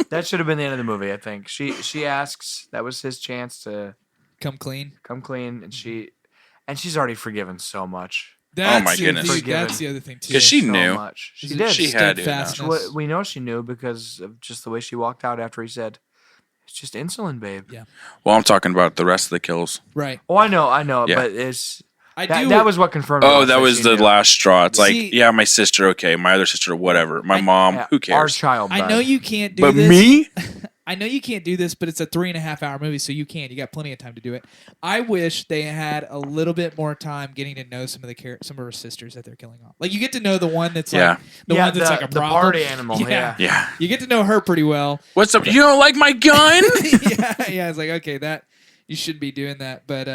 That should have been the end of the movie, I think. She asks, that was his chance to Come clean. come clean, and she's already forgiven so much. That's my the- goodness. dude, Forgiven. that's the other thing too. Because she So knew. much. She Is it- did. She had to. Steadfastness. We know she knew because of just the way she walked out after he said, "It's just insulin, babe." Yeah. Well, I'm talking about the rest of the kills. Right. Oh, I know, Yeah. but it's I that, do. that was what confirmed. Oh, it that was she the knew. last straw. It's like, See- yeah, my sister, okay, my other sister, whatever. My mom, Yeah, who Our cares? child. I died. know you can't do But this. me? I know you can't do this, but it's a 3.5 hour movie, so you can. You got plenty of time to do it. I wish they had a little bit more time getting to know some of her sisters that they're killing off. Like you get to know the one that's Yeah. like the one that's like a the problem. party animal. Yeah. Yeah. You get to know her pretty well. What's up? You don't like my gun? yeah. It's like okay, that you should be doing that, but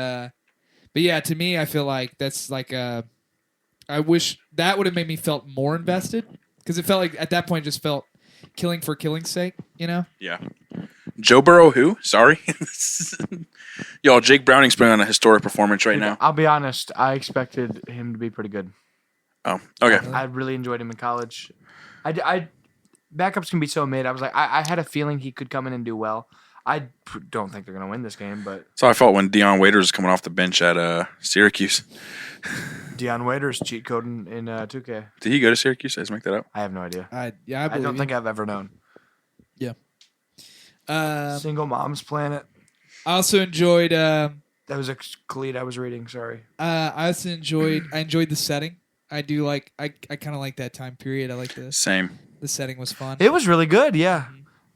yeah, to me, I feel like that's like I wish that would have made me felt more invested because it felt like at that point it just felt killing for killing's sake, you know? Yeah. Joe Burrow, who? Sorry. Y'all, Jake Browning's putting on a historic performance right now. I'll be honest. I expected him to be pretty good. Oh, okay. I really enjoyed him in college. I backups can be so mid. I was like, I had a feeling he could come in and do well. I don't think they're gonna win this game, but That's how I felt when Deion Waiters was coming off the bench at Syracuse. Deion Waiters cheat coding in 2K. Did he go to Syracuse? I just make that up. I have no idea. I I believe don't you. think I've ever known. Single Mom's Planet. I also enjoyed. That was a cleat I was reading. Sorry. I enjoyed the setting. I do like. I kind of like that time period. I like this. Same. The setting was fun. It was really good. Yeah.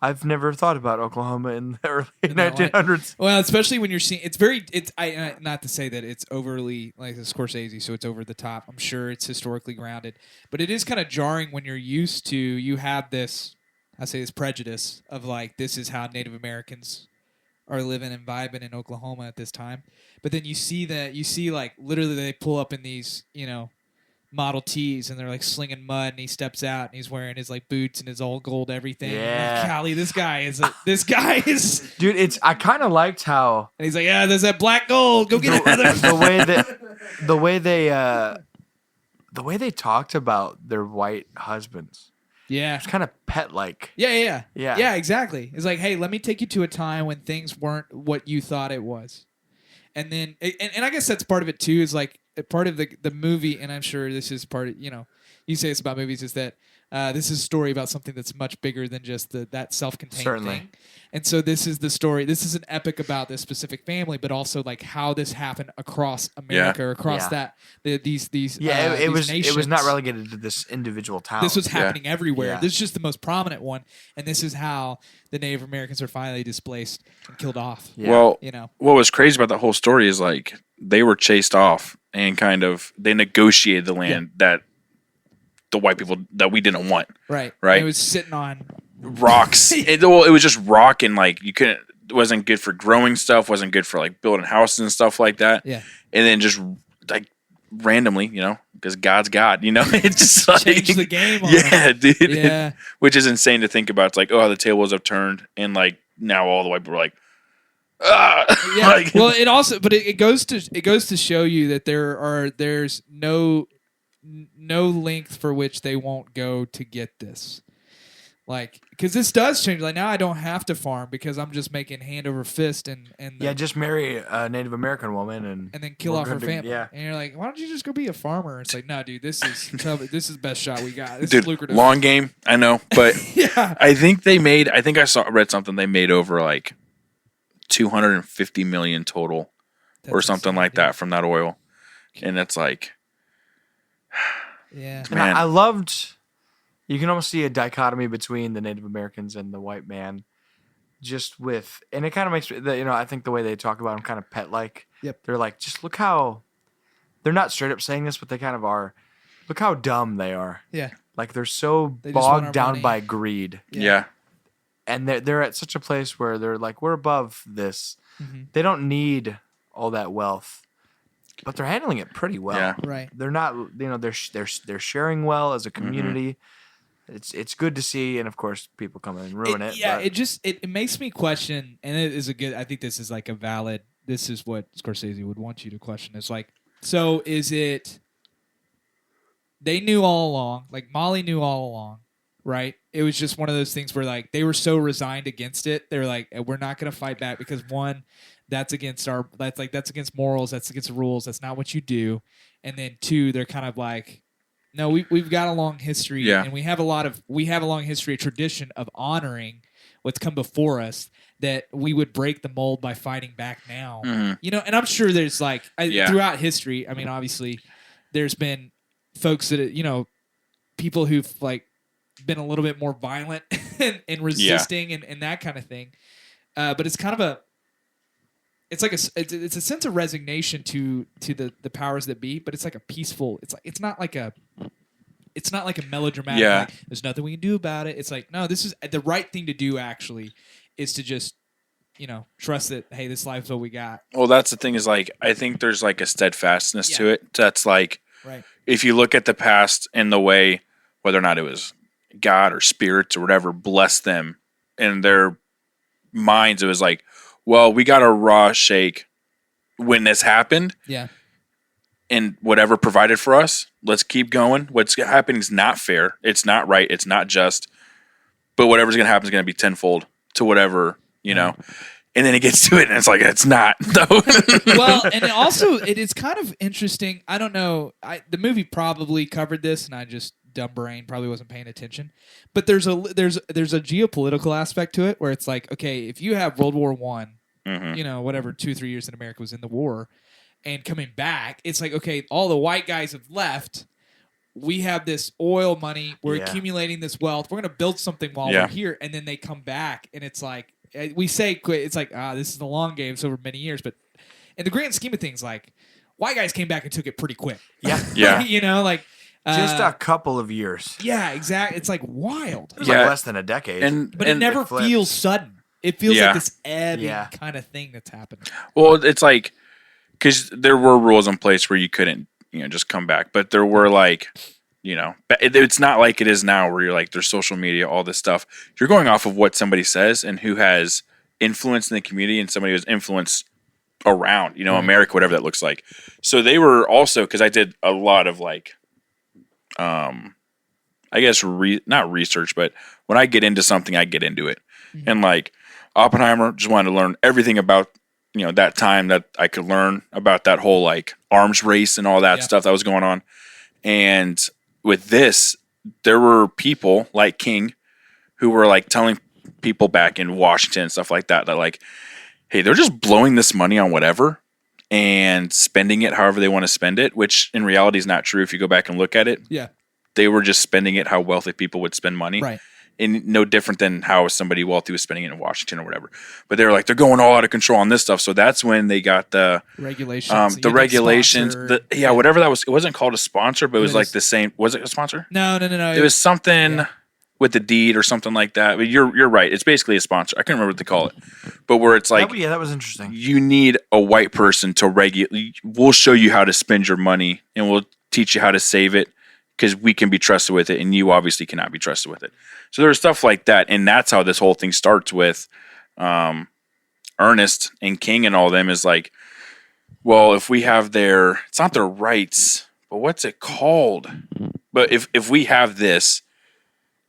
I've never thought about Oklahoma in the early In that light. 1900s. Well, especially when you're seeing it's not to say that it's overly like the Scorsese, so it's over the top. I'm sure it's historically grounded, but it is kind of jarring when you're used to you have this this prejudice of like this is how Native Americans are living and vibing in Oklahoma at this time. But then you see like literally they pull up in these, Model Ts and they're like slinging mud and he steps out and he's wearing his like boots and his all gold everything. Yeah. Like, golly, this guy is Dude, I kind of liked how and he's like, yeah, there's that black gold. Go get it, brother. the way they talked about their white husbands. Yeah. It's kind of pet like. Yeah. Yeah. Yeah, exactly. It's like, hey, let me take you to a time when things weren't what you thought it was. And then, and I guess that's part of it too, is like part of the movie, and I'm sure this is part of, you say it's about movies, is that this is a story about something that's much bigger than just that self-contained Certainly. thing. And so this is the story. This is an epic about this specific family, but also like how this happened across America, or across these Yeah, it was nations. not relegated to this individual town. This was happening everywhere. Yeah. This is just the most prominent one, and this is how the Native Americans are finally displaced and killed off. Yeah. Well, You know, what was crazy about that whole story is like they were chased off and they negotiated the land that the white people that we didn't want. right? Right. And it was sitting on. Rocks. It was just rock and like you couldn't. It wasn't good for growing stuff. Wasn't good for like building houses and stuff like that. Yeah. And then just like randomly, because God's God, it's just like Changed the game on Yeah, dude. Yeah. Which is insane to think about. It's like, oh, the tables have turned, and like now all the white people are like, ah. Yeah. Like, Well, it also, but it goes to show you that there's no length for which they won't go to get this. Like, because this does change. Like now, I don't have to farm because I'm just making hand over fist and just marry a Native American woman and then kill we're off her good to- family. yeah. And you're like, why don't you just go be a farmer? It's like, no, dude, this is this is the best shot we got. This dude, is lucrative. long game. I know, but Yeah. I think read something they made over like 250 million total or That's something insane, like dude. that from that oil, and it's like, Yeah. And man. I loved. You can almost see a dichotomy between the Native Americans and the white man, just with, and it kind of makes I think the way they talk about them kind of pet like. Yep. They're like, just look how, they're not straight up saying this, but they kind of are. Look how dumb they are. Yeah. Like they're so They just want our bogged down money. by greed, yeah. and they're at such a place where they're like, we're above this. Mhm. They don't need all that wealth, but they're handling it pretty well. Yeah. Right. They're not, they're sharing well as a community. It's good to see, and of course, people come in and ruin it. Yeah. but- It makes me question, and it is a good. I think this is like a valid. This is what Scorsese would want you to question. It's like, so is it? they knew all along. Like Molly knew all along, right? It was just one of those things where like they were so resigned against it. They were like, we're not going to fight back because one, that's against morals. That's against the rules. That's not what you do. And then two, they're kind of like, no, we've got a long history, and we have a long history, a tradition of honoring what's come before us. That we would break the mold by fighting back now, and I'm sure there's like throughout history. I mean, obviously, there's been folks that people who've like been a little bit more violent and resisting and that kind of thing. But it's kind of it's a sense of resignation to the powers that be, but it's like a peaceful. It's not like a melodramatic. Yeah. Like, there's nothing we can do about it. It's like, no, this is the right thing to do. Actually, is to just trust that, hey, this life's what we got. Well, that's the thing is like I think there's like a steadfastness to it. That's like right. If you look at the past and the way whether or not it was God or spirits or whatever blessed them in their minds, it was like, well, we got a raw shake when this happened. Yeah. And whatever provided for us, let's keep going. What's happening is not fair. It's not right. It's not just. But whatever's going to happen is going to be tenfold to whatever, And then it gets to it, and it's like, it's not, though. Well, and it is kind of interesting. I don't know. The movie probably covered this, and I just, dumb brain, probably wasn't paying attention. But there's a geopolitical aspect to it where it's like, okay, if you have World War I, whatever, 2-3 years that America was in the war, and coming back, it's like, okay, all the white guys have left. We have this oil money. We're accumulating this wealth. We're going to build something while we're here. And then they come back, and it's like, we say, it's like, this is the long game. It's over many years. But in the grand scheme of things, like, white guys came back and took it pretty quick. Yeah. Yeah. Just a couple of years. Yeah, exactly. It's like wild. It was like less than a decade. But it never feels sudden. It feels like this ebbing kind of thing that's happening. Well, it's like, because there were rules in place where you couldn't, just come back. But there were like, it's not like it is now where you're like, there's social media, all this stuff. You're going off of what somebody says and who has influence in the community and somebody who's influence around, America, whatever that looks like. So they were also, because I did a lot of like, I guess not research, but when I get into something, I get into it. Mm-hmm. And like Oppenheimer, just wanted to learn everything about that time that I could learn about that whole like arms race and all that stuff that was going on. And with this, there were people like King who were like telling people back in Washington and stuff like that like, hey, they're just blowing this money on whatever and spending it however they want to spend it, which in reality is not true if you go back and look at it. Yeah. They were just spending it how wealthy people would spend money. Right. And no different than how somebody wealthy was spending it in Washington or whatever. But they were like, they're going all out of control on this stuff. So that's when they got the regulations. Whatever that was. It wasn't called a sponsor, but it was like the same. Was it a sponsor? No. It was something with the deed or something like that. But you're right. It's basically a sponsor. I can't remember what they call it. But where it's like, that was interesting. You need a white person to regulate. We'll show you how to spend your money, and we'll teach you how to save it. Because we can be trusted with it, and you obviously cannot be trusted with it. So there's stuff like that, and that's how this whole thing starts with Ernest and King and all them is like, well, if we have it's not their rights, but what's it called? But if we have this,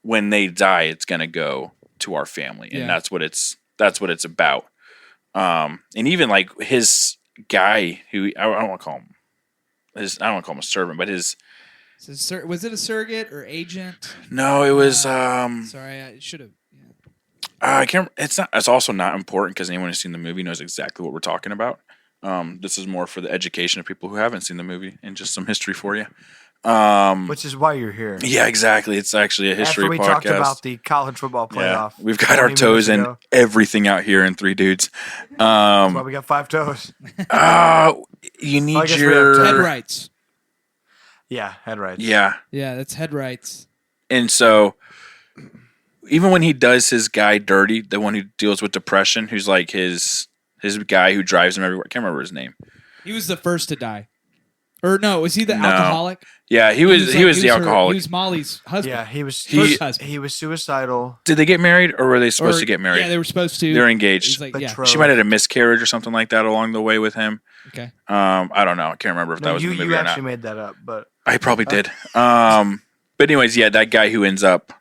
when they die, it's gonna go to our family, and that's what it's about. And even like his guy, who I don't want to call him a servant, but his. Was it a surrogate or agent? No, it was. Sorry, I should have. Yeah. I can't. It's not. It's also not important because anyone who's seen the movie knows exactly what we're talking about. This is more for the education of people who haven't seen the movie and just some history for you. Which is why you're here. Yeah, exactly. It's actually a history After we podcast. Talked about the college football playoff. Yeah, we've got our toes in everything out here in Three Dudes. That's why we got 5 toes. You need your head rights. Yeah, head rights. Yeah, that's head rights. And so, even when he does his guy dirty, the one who deals with depression, who's like his guy who drives him everywhere. I can't remember his name. He was the first to die. Or no, was he the alcoholic? Yeah, he was the alcoholic. He was Molly's husband. Yeah, he was first husband. He was suicidal. Did they get married, or were they supposed to get married? Yeah, they were supposed to. They're engaged. Like, she might have had a miscarriage or something like that along the way with him. Okay. I don't know. I can't remember if that No, was in the movie you or not. actually made that up, but I probably did. But anyways, yeah, that guy who ends up,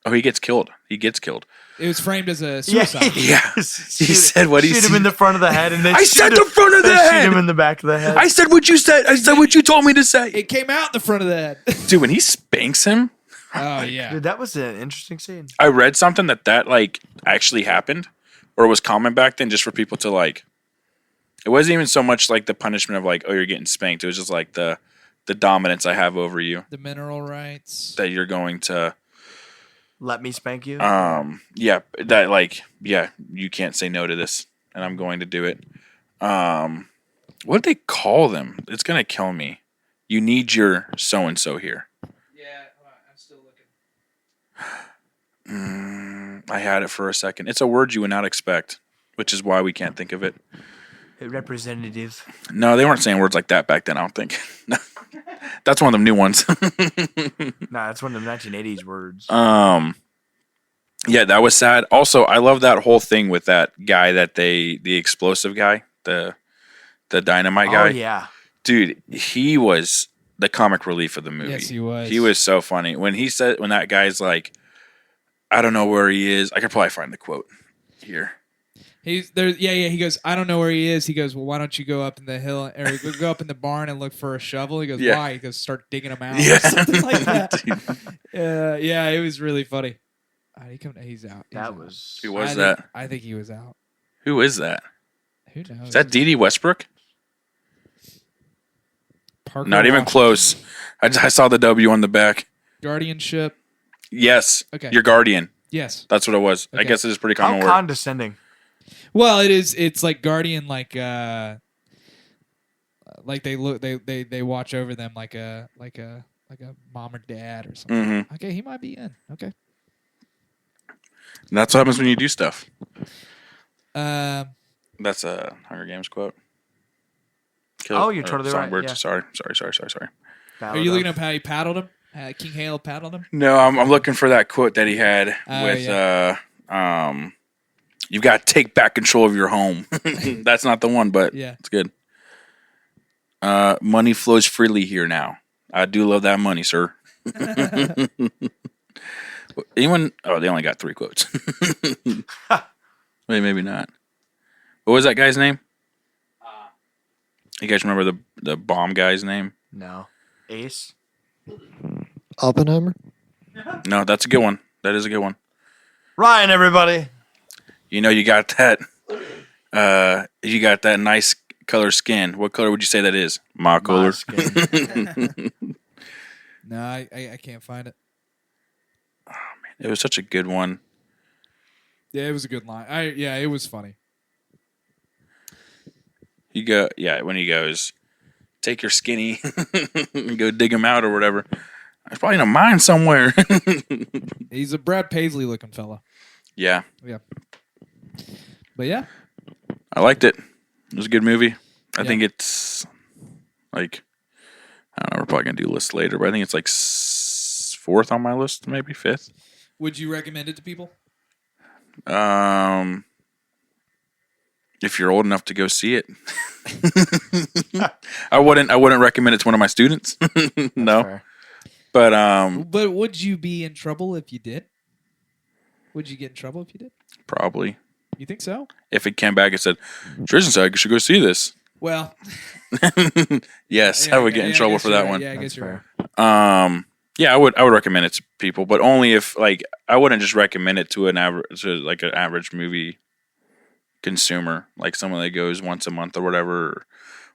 he gets killed. He gets killed. It was framed as a suicide. Yeah. He said what he shoot him said. in the front of the head, and they I said the front of the they head. shoot him in the back of the head. I said what you said. I said what you told me to say. It came out the front of the head. Dude, when he spanks him, Oh yeah. Dude, that was an interesting scene. I read something that like actually happened, or was common back then, just for people to like. It wasn't even so much like the punishment of like, oh, you're getting spanked. It was just like the dominance I have over you. The mineral rights. That you're going to let me spank you. Yeah, that like, yeah, you can't say no to this, and I'm going to do it. What do they call them? It's gonna kill me. You need your so and so here. Yeah, I'm still looking. I had it for a second. It's a word you would not expect, which is why we can't think of it. Representative. No, they weren't saying words like that back then. I don't think. No. That's one of them new ones. Nah, that's one of the 1980s words. Yeah, that was sad. Also, I love that whole thing with that guy the explosive guy, the dynamite guy. Oh yeah, dude, he was the comic relief of the movie. Yes, he was. He was so funny when that guy's like, I don't know where he is. I could probably find the quote here. He's there. Yeah. He goes, I don't know where he is. He goes, well, why don't you go up in the hill or go up in the barn and look for a shovel? He goes, Yeah. why? He goes, start digging him out. Yeah. Or something like that. Yeah, it was really funny. He's out. Who was that? I think he was out. Who is that? Who knows? Is that Dee Westbrook? Parker Not even Washington. close. I saw the W on the back. Guardianship. Yes. Okay. Your guardian. Yes. That's what it was. I Okay. guess it is pretty how common word. condescending. Well, it is. It's like Guardian, like they look, they watch over them like a mom or dad or something. Mm-hmm. Okay, he might be in. Okay. And that's what happens when you do stuff. Um. That's a Hunger Games quote. Oh, you're totally right, Songbirds. yeah. Sorry. Are you looking up how he paddled him? King Hale paddled him. No, I'm looking for that quote that he had Oh, with yeah. you've got to take back control of your home. That's not the one, but Yeah. it's good. Money flows freely here now. I do love that money, sir. Anyone? Oh, they only got 3 quotes. Wait, maybe not. What was that guy's name? You guys remember the bomb guy's name? No. Ace. Oppenheimer? No, that's a good one. That is a good one. Ryan, everybody. You know, you got that nice color skin. What color would you say that is? My color. skin. No, I can't find it. It was such a good one. Yeah, it was a good line. It was funny. When he goes, take your skinny and go dig him out or whatever. There's probably in a mine somewhere. He's a Brad Paisley looking fella. Yeah, But yeah, I liked it. It was a good movie. I Yeah. think it's like, I don't know, we're probably going to do lists later, but I think it's like 4th on my list, maybe 5th. would you recommend it to people? If you're old enough to go see it. I wouldn't recommend it to one of my students. No. Fair. But But would you be in trouble if you did? Would you get in trouble if you did? probably. You think so? If it came back and said, Tristan said you should go see this. Well, Yes, yeah, I would get in I trouble guess for you're that right. one. Yeah, I That's guess you're fair. right. Yeah, I would recommend it to people, but only if like I wouldn't just recommend it to an average movie consumer, like someone that goes once a month or whatever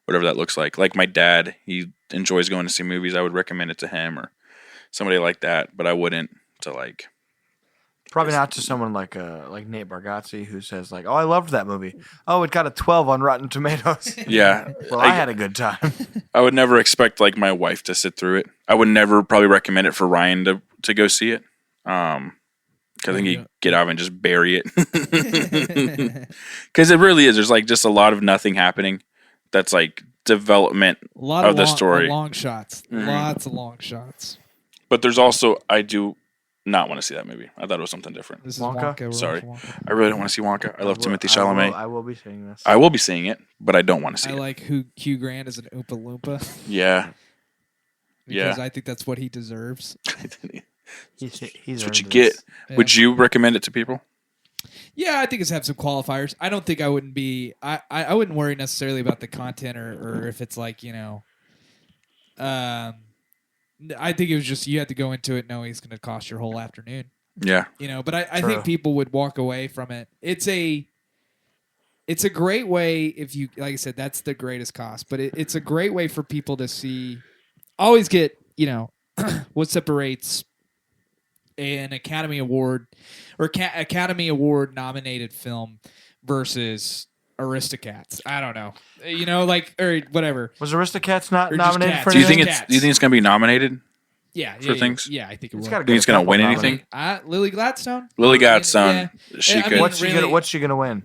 that looks like. Like my dad, he enjoys going to see movies. I would recommend it to him or somebody like that, but I wouldn't to like. Probably not to someone like Nate Bargatze who says like, "Oh, I loved that movie. Oh, it got a 12 on Rotten Tomatoes." Yeah, Well, I had a good time. I would never expect like my wife to sit through it. I would never probably recommend it for Ryan to go see it. Because I think he'd get out and just bury it. Because it really is. There's like just a lot of nothing happening. That's like development A lot of the story. long shots. Mhm. Lots of long shots. But there's also I do not want to see that movie. I thought it was something different. This is Wonka? Wonka. We're Sorry. on Wonka. I really don't want to see Wonka. I love Timothy Chalamet. I will be saying this. I will be seeing it, but I don't want to see I it. like Hugh Grant as an Oompa Loompa Yeah. because Yeah. I think that's what he deserves. He's That's earned what you this. get. Yeah. Would you recommend it to people? Yeah, I think it's have some qualifiers. I don't think I wouldn't be. I wouldn't worry necessarily about the content or if it's like I think it was just you had to go into it knowing it's going to cost your whole afternoon. Yeah. But I True. think people would walk away from it. It's a great way if you like I said that's the greatest cost, but it's a great way for people to see. Always get what separates an Academy Award or Academy Award nominated film versus Aristocats. I don't know, or whatever. Was Aristocats not Or just nominated Cats. for Do you anything? think Cats. it's going to be nominated? Yeah, For things? Yeah, I think it It's will. gotta Think get it's a gonna couple win nominated. anything? Lily Gladstone. Lily Yeah. Gladstone. She I could. mean, What's she gonna win?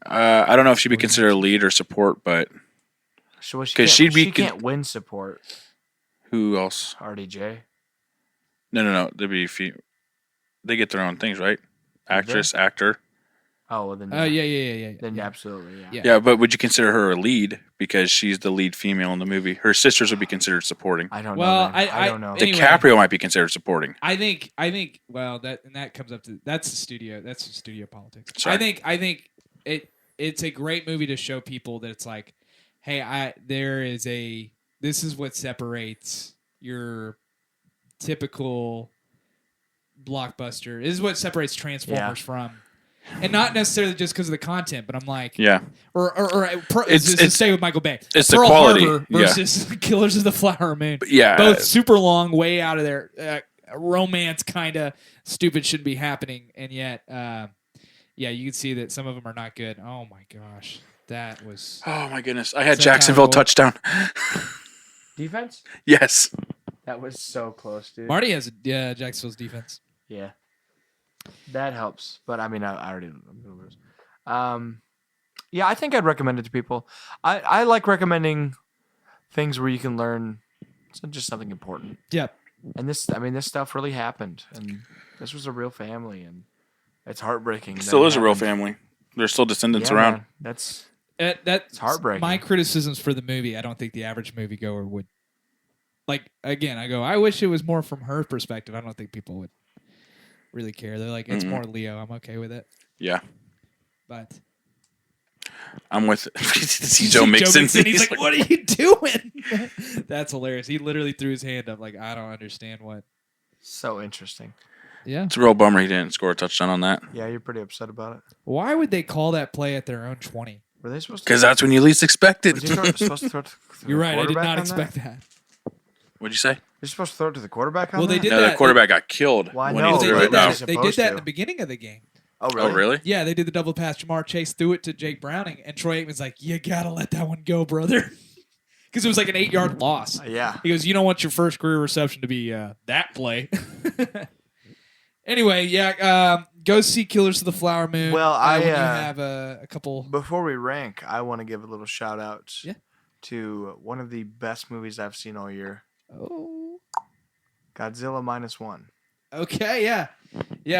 I don't know if she'd be considered a lead or support, but She 'Cause can't, she'd be she can't win support. who else? RDJ. No. They'd be they get their own things, right? Actress, actor. Oh, well then. Oh yeah. Then absolutely, yeah. Yeah. Yeah, but would you consider her a lead because she's the lead female in the movie? Her sisters would be considered supporting. I don't Well, know. Man. I don't know. anyway. DiCaprio might be considered supporting. I think well that comes up to that's the studio politics. Sorry. I think it's a great movie to show people that it's like, hey, this is what separates your typical blockbuster. This is what separates Transformers from, and not necessarily just because of the content, but I'm like, Yeah. it's stay with Michael Bay. It's the Pearl quality, Harbor versus Killers of the Flower Moon. But yeah. Both super long, way out of there. Romance kind of stupid shouldn't be happening, and yet, you can see that some of them are not good. Oh my gosh, that was Oh my goodness! I had So Jacksonville terrible. touchdown. Defense? Yes. That was so close, dude. Marty has Jacksonville's defense. Yeah. That helps. But I mean, I already I'm gonna lose. Yeah, I think I'd recommend it to people. I like recommending things where you can learn just something important. Yep. And this stuff really happened, and this was a real family, and it's heartbreaking. that Still it is a real happened. family. There's still descendants Yeah, around. man. That's That's heartbreaking. My criticisms for the movie. I don't think the average moviegoer would. Like again, I wish it was more from her perspective. I don't think people would really care. They're like, it's more Leo. I'm okay with it. Yeah. But I'm with see Joe Mixon. He's like, "What are you doing?" That's hilarious. He literally threw his hand up, like, "I don't understand what." so interesting. Yeah. It's a real bummer he didn't score a touchdown on that. Yeah, you're pretty upset about it. Why would they call that play at their own 20? Were they supposed to? Because that's when you least expect it. Was he supposed to throw it to the You're right. I did quarterback not on expect that. What'd you say? You're supposed to throw it to the quarterback on Well, they that? did No, that. the quarterback got killed Well, I when know, he They threw but it. did No. that. They did that in the beginning of the game. Oh, really? Oh, really? Yeah, they did the double pass. Jamar Chase threw it to Jake Browning, and Troy Aikman's like, "You gotta let that one go, brother," because it was like an 8-yard loss. Yeah. He goes, "You don't want your first career reception to be that play." Anyway, go see Killers of the Flower Moon. Well, when you have a couple. Before we rank, I want to give a little shout out Yeah. to one of the best movies I've seen all year, Oh, Godzilla -1. okay, yeah.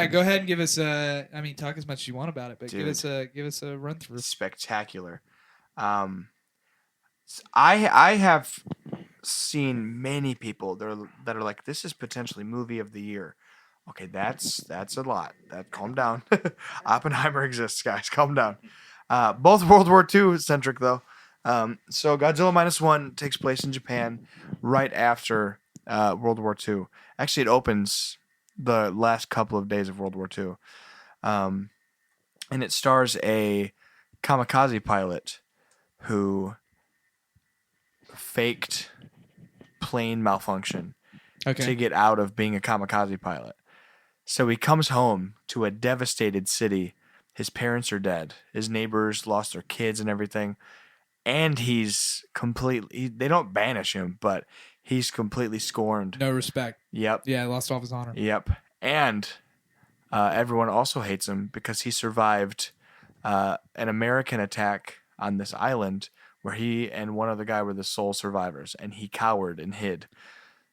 Go ahead and give us talk as much as you want about it, but give Dude. us a run through. Spectacular. I have seen many people that are like, this is potentially movie of the year. Okay, that's a lot. Calm down. Oppenheimer exists, guys. Calm down. Both World War II centric though. So Godzilla -1 takes place in Japan right after World War II. Actually, it opens the last couple of days of World War II. And it stars a kamikaze pilot who faked plane malfunction to get out of being a kamikaze pilot. So he comes home to a devastated city. His parents are dead. His neighbors lost their kids and everything. And he's completely... They don't banish him, but he's completely scorned. No respect. Yep. Yeah, lost all of his honor. Yep. And everyone also hates him because he survived an American attack on this island where he and one other guy were the sole survivors, and he cowered and hid.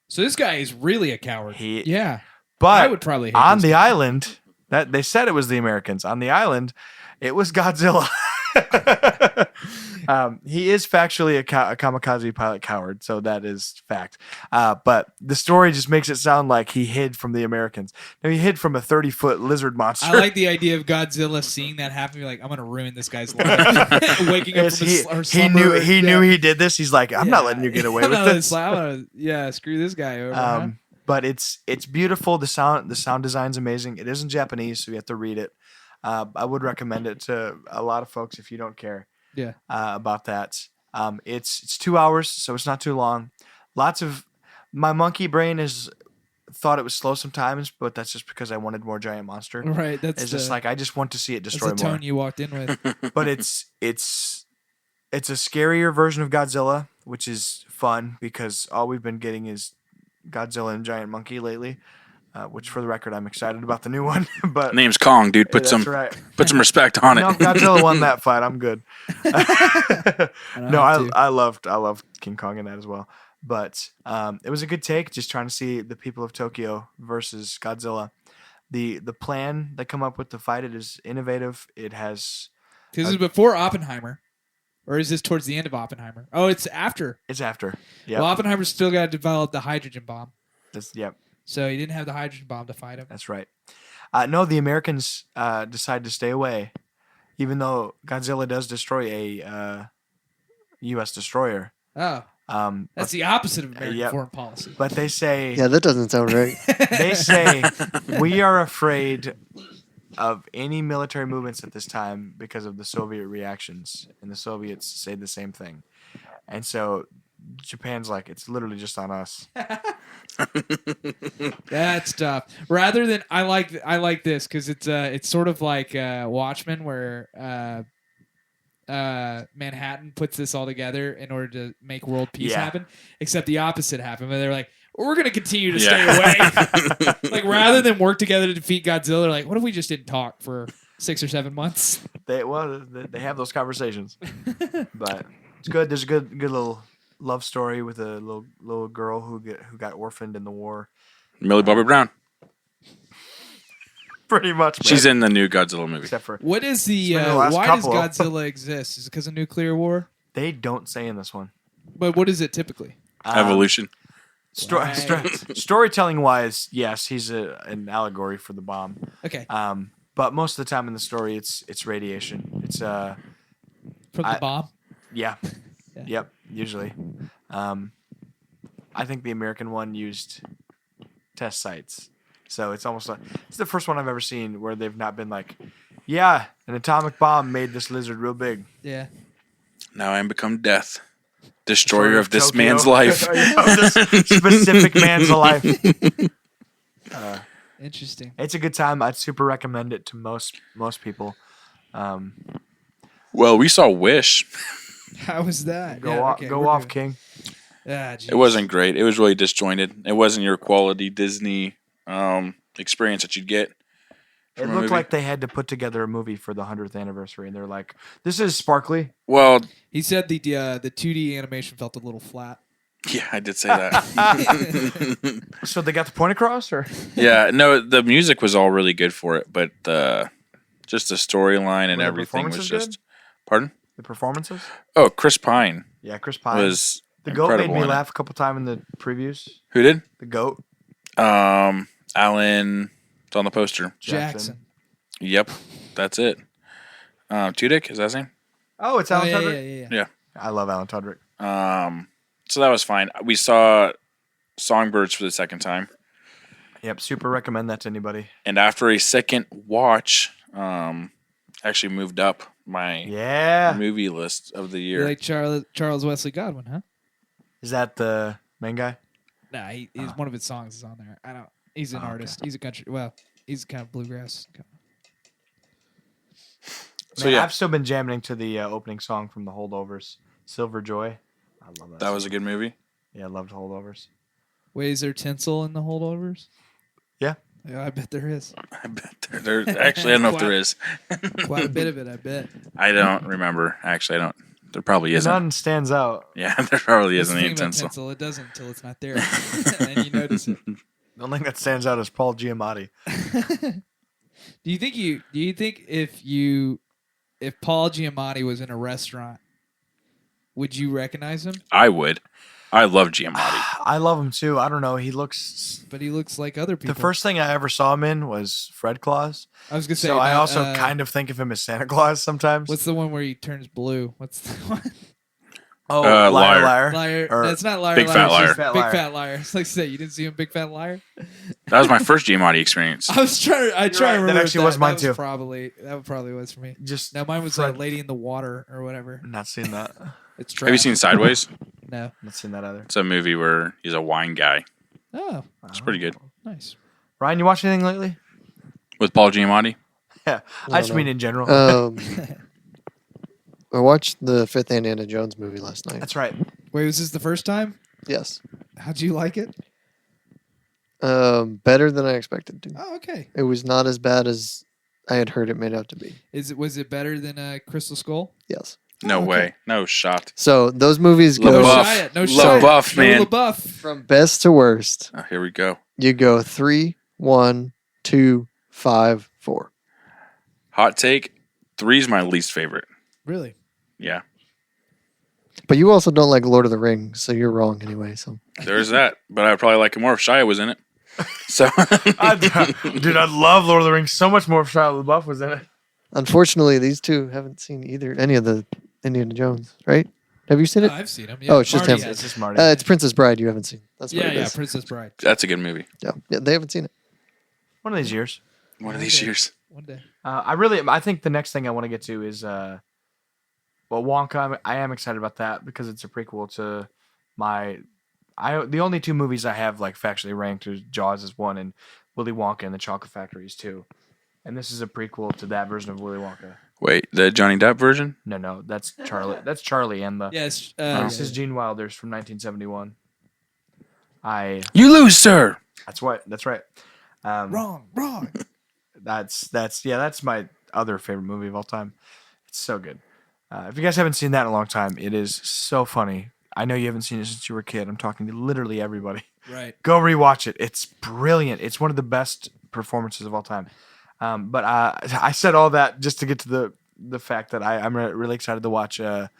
So this guy is really a coward. He- Yeah. But I would probably hate on those the guys. island, that they said it was the Americans. On the island, it was Godzilla. He is factually a kamikaze pilot coward, so that is fact. But the story just makes it sound like he hid from the Americans. No, he hid from a 30-foot lizard monster. I like the idea of Godzilla seeing that happen. Be like, I'm gonna ruin this guy's life. Waking up from her he knew slumber. he knew he did this. He's like, I'm not Yeah. letting you get away I'm with not this. letting- I'm gonna, screw this guy over. huh? But it's beautiful. The sound design's amazing. It is in Japanese, so you have to read it. I would recommend it to a lot of folks if you don't care Yeah. about that. It's 2 hours, so it's not too long. Lots of my monkey brain thought it was slow sometimes, but that's just because I wanted more giant monster. Right. That's It's just like I just want to see it that's destroy the more. tone you walked in with. But it's a scarier version of Godzilla, which is fun because all we've been getting is Godzilla and giant monkey lately. Which, for the record, I'm excited about the new one. But Name's Kong, dude. Put that's some right. put some respect on it. No, Godzilla won that fight. I'm good. No, have to. I loved King Kong in that as well. But it was a good take, just trying to see the people of Tokyo versus Godzilla. The plan they come up with to fight it is innovative. It has Because this is before Oppenheimer, or is this towards the end of Oppenheimer? Oh, it's after. it's after. Yeah, Well, Oppenheimer's still got to develop the hydrogen bomb, yep, so he didn't have the hydrogen bomb to fight him. that's right. No, the Americans decide to stay away, even though Godzilla does destroy a U.S. destroyer. Oh, But that's the opposite of American yep. foreign policy. but they say Yeah, that doesn't sound right. they say we are afraid of any military movements at this time because of the Soviet reactions, and the Soviets say the same thing. And so Japan's like, it's literally just on us. That's tough. Rather than I like this because it's sort of like Watchmen where Manhattan puts this all together in order to make world peace Yeah. happen. Except the opposite happened, where they're like, we're gonna continue to Yeah. stay away. Like rather than work together to defeat Godzilla, they're like, what if we just didn't talk for 6 or 7 months? They have those conversations, but it's good. There's a good little love story with a little girl who got orphaned in the war. Millie Bobby Brown. Pretty much, man. She's in the new Godzilla movie. Except for What is the It's been the last why does couple. Godzilla exist? Is it because of nuclear war? they don't say in this one. But what is it typically? Evolution. Right. Storytelling wise, yes, he's an allegory for the bomb. Okay, But most of the time in the story, it's radiation. It's from the I- bomb. yeah, Yeah. yep, usually. I think the American one used test sites, so it's almost like it's the first one I've ever seen where they've not been like, yeah, an atomic bomb made this lizard real big. Yeah. Now I am become death. Destroyer of this Tokyo. man's life. Of this specific man's life. Interesting. It's a good time. I'd super recommend it to most people. Well, we saw Wish. How was that? Go Yeah, off, okay, go we're off, good. King. Ah, geez. It wasn't great. It was really disjointed. It wasn't your quality Disney experience that you'd get. It from a looked movie. like they had to put together a movie for the 100th anniversary, and they're like, "This is sparkly." Well, He said the 2D animation felt a little flat. yeah, I did say that. So they got the point across, or Yeah, no, the music was all really good for it, but just the storyline and Were the everything was performances just. Pardon? the performances? Oh, Chris Pine Yeah, Chris Pine was the goat made incredible me in it. laugh a couple times in the previews. Who did? The goat Alan. It's on the poster. Jackson. Yep, that's it. Tudyk, is that his name? Oh, it's Oh, Alan yeah, Tudrak. yeah, yeah. Yeah. I love Alan Tudrak. So that was fine. We saw Songbirds for the second time, Yep, super recommend that to anybody. and after a second watch, actually moved up my Yeah, movie list of the You year. like Charles Wesley Godwin, huh? is that the main guy? Nah, he's one of his songs is on there. I don't. He's an Oh, okay. artist. He's a country. Well, he's kind of bluegrass. So Man, yeah, I've still been jamming to the opening song from the Holdovers, "Silver Joy." I love that. that was a song. good movie. Yeah, I loved Holdovers. Wait, is there tinsel in the holdovers? Yeah. Yeah, I bet there is. I bet there actually I don't know if there is. Quite a bit of it, I bet. I don't remember. Actually, I don't. There probably isn't. None stands out. Yeah, there probably That's isn't the any thing about tinsel. tinsel. It doesn't until it's not there, and you notice it. The only thing that stands out is Paul Giamatti. Do you think if Paul Giamatti was in a restaurant, would you recognize him? I would. I love Giamatti. I love him too. I don't know. He looks. But he looks like other people. The first thing I ever saw him in was Fred Claus. I was gonna say. So I not, also kind of think of him as Santa Claus sometimes. What's the one where he turns blue? What's the one? Oh, Liar. Liar. Liar. Or That's not liar. Big liar. Fat It's Liar. just Fat Big Liar. Fat Liar. It's like say you didn't see him. Big Fat Liar. That was my first Giamatti experience. I was trying. I try right, to remember. that actually was mine that too. That probably was for me. Just No, mine was Fred. Lady in the Water or whatever. Not seen that. It's Have you trash. seen Sideways? No. Not seen that either. It's a movie where he's a wine guy. Oh, It's pretty good. nice. Ryan, you watch anything lately? With Paul Giamatti? Yeah, I just don't mean know. in general. I watched the fifth Indiana Jones movie last night. That's right. Wait, was this the first time? Yes. How'd you like it? Better than I expected to. Oh, okay. It was not as bad as I had heard it made out to be. Was it better than Crystal Skull? Yes. No Oh, okay. way. No shot. So those movies No go buff. Shia, no LaBeouf, Shia, man. No LaBeouf. from best to worst. Oh, here we go. You go 3, 1, 2, 5, 4. Hot take. 3's my least favorite. Really? Yeah. But you also don't like Lord of the Rings, so you're wrong anyway. So There's that. But I'd probably like it more if Shia was in it. So Dude, I love Lord of the Rings so much more if Shia LaBeouf was in it. unfortunately, these two haven't seen any of the Indiana Jones, right? Have you seen it? I've seen him. Yeah. Oh, it's just Marty him. has. It's just Marty. It's Princess Bride. You haven't seen. That's what Yeah, it yeah. is. Princess Bride. that's a good movie. Yeah, they haven't seen it. One of these years. One of these years. One day. I think the next thing I want to get to is, Wonka. I am excited about that because it's a prequel to the only two movies I have like factually ranked is Jaws is one and Willy Wonka and the Chocolate Factory is two. And this is a prequel to that version of Willy Wonka. Wait, the Johnny Depp version? No, that's Charlie. That's Charlie and the. Yes. This is Gene Wilder's from 1971. You lose, sir. That's what. That's right. wrong. That's my other favorite movie of all time. It's so good. If you guys haven't seen that in a long time, it is so funny. I know you haven't seen it since you were a kid. I'm talking to literally everybody. Right. Go rewatch it. It's brilliant. It's one of the best performances of all time. But I said all that just to get to the fact that I'm really excited to watch The